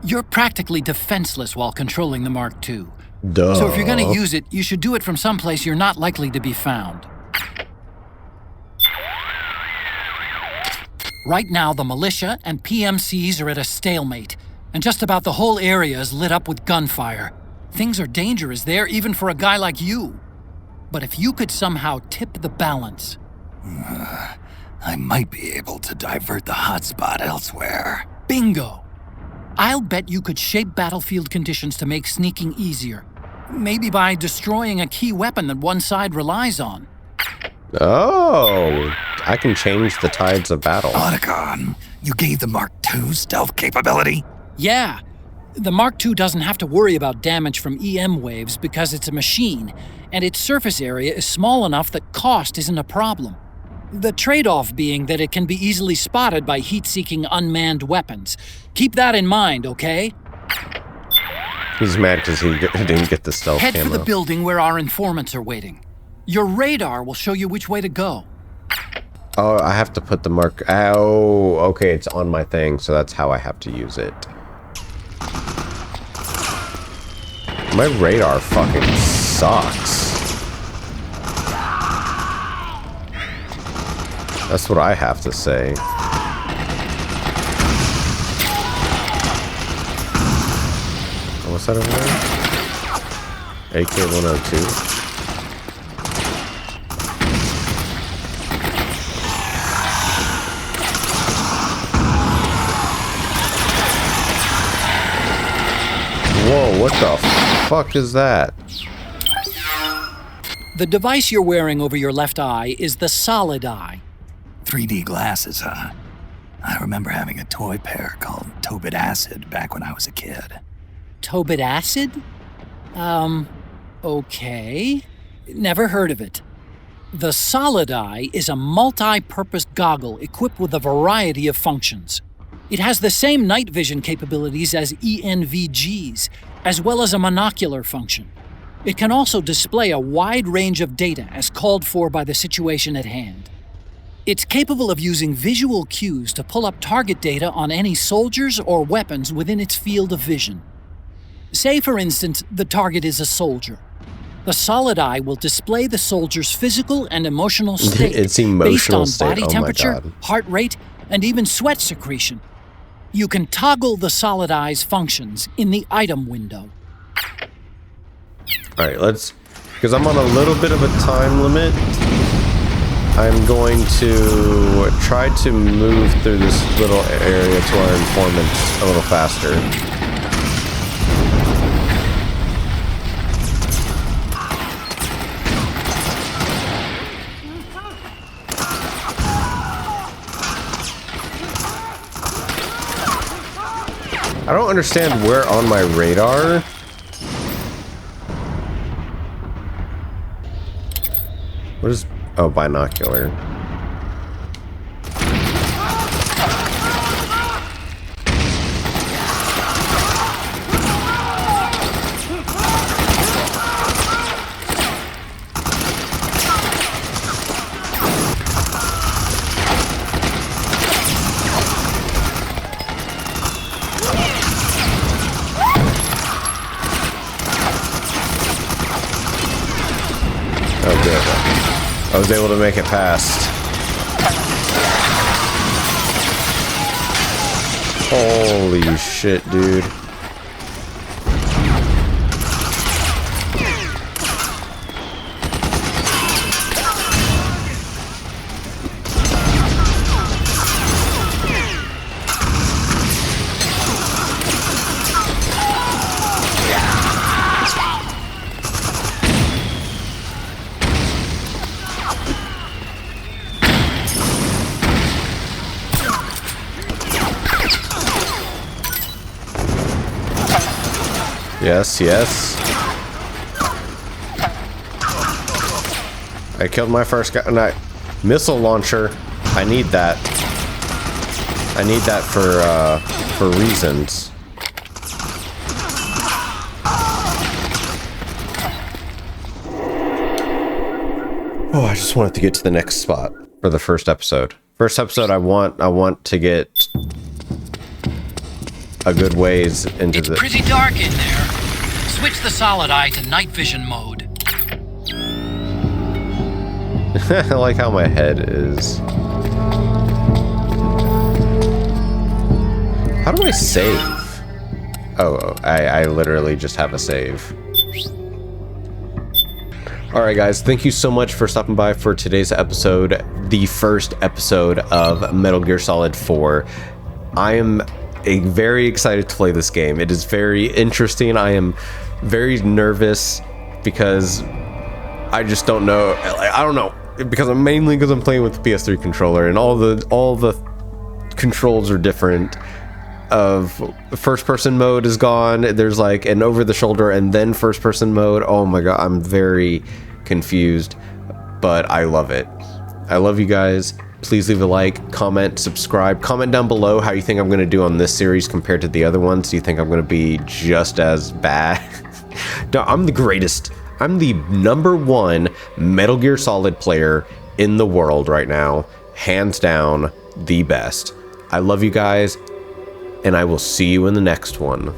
you're practically defenseless while controlling the Mark II. Duh. So if you're going to use it, you should do it from someplace you're not likely to be found. Right now, the militia and PMCs are at a stalemate, and just about the whole area is lit up with gunfire. Things are dangerous there, even for a guy like you. But if you could somehow tip the balance... I might be able to divert the hotspot elsewhere. Bingo! I'll bet you could shape battlefield conditions to make sneaking easier. Maybe by destroying a key weapon that one side relies on. Oh, I can change the tides of battle. Otacon, you gave the Mark II stealth capability? Yeah. The Mark II doesn't have to worry about damage from EM waves because it's a machine, and its surface area is small enough that cost isn't a problem. The trade-off being that it can be easily spotted by heat-seeking unmanned weapons. Keep that in mind, okay? He's mad because he didn't get the stealth Head camo. for the building where our informants are waiting. Your radar will show you which way to go. Oh, I have to put the mark... Oh, okay, it's on my thing, so that's how I have to use it. My radar fucking sucks. That's what I have to say. Oh, what's that over there? AK-102. Whoa, what the fuck is that? The device you're wearing over your left eye is the solid eye. 3D glasses, huh? I remember having a toy pair called Tobit Acid back when I was a kid. Tobit Acid? Okay. Never heard of it. The solid eye is a multi-purpose goggle equipped with a variety of functions. It has the same night vision capabilities as ENVGs, as well as a monocular function. It can also display a wide range of data as called for by the situation at hand. It's capable of using visual cues to pull up target data on any soldiers or weapons within its field of vision. Say, for instance, the target is a soldier. The solid eye will display the soldier's physical and emotional state It's emotional based on state. body Oh my temperature, God. heart rate, and even sweat secretion. You can toggle the solid eye's functions in the item window. All right, let's... Because I'm on a little bit of a time limit, I'm going to try to move through this little area to our informant a little faster. I don't understand where on my radar. What is... Oh, binocular. Oh, good. I was able to make it past. Holy shit, dude. Yes, yes. I killed my first guy. No, missile launcher. I need that. I need that for reasons. Oh, I just wanted to get to the next spot for the first episode. First episode, I want to get a good ways into the... It's pretty dark in there. Switch the solid eye to night vision mode. I like how my head is. How do I save? Oh, I literally just have a save. Alright guys, thank you so much for stopping by for today's episode, the first episode of Metal Gear Solid 4. I am very excited to play this game. It is very interesting. I am very nervous because I just don't know. I don't know because I'm playing with the PS3 controller and all the controls are different. Of first person mode is gone. There's like an over the shoulder and then first person mode. Oh my god, I'm very confused, but I love it. I love you guys. Please leave a like, comment, subscribe. Comment down below how you think I'm going to do on this series compared to the other ones. Do you think I'm going to be just as bad? No, I'm the greatest. I'm the #1 Metal Gear Solid player in the world right now. Hands down, the best. I love you guys, and I will see you in the next one.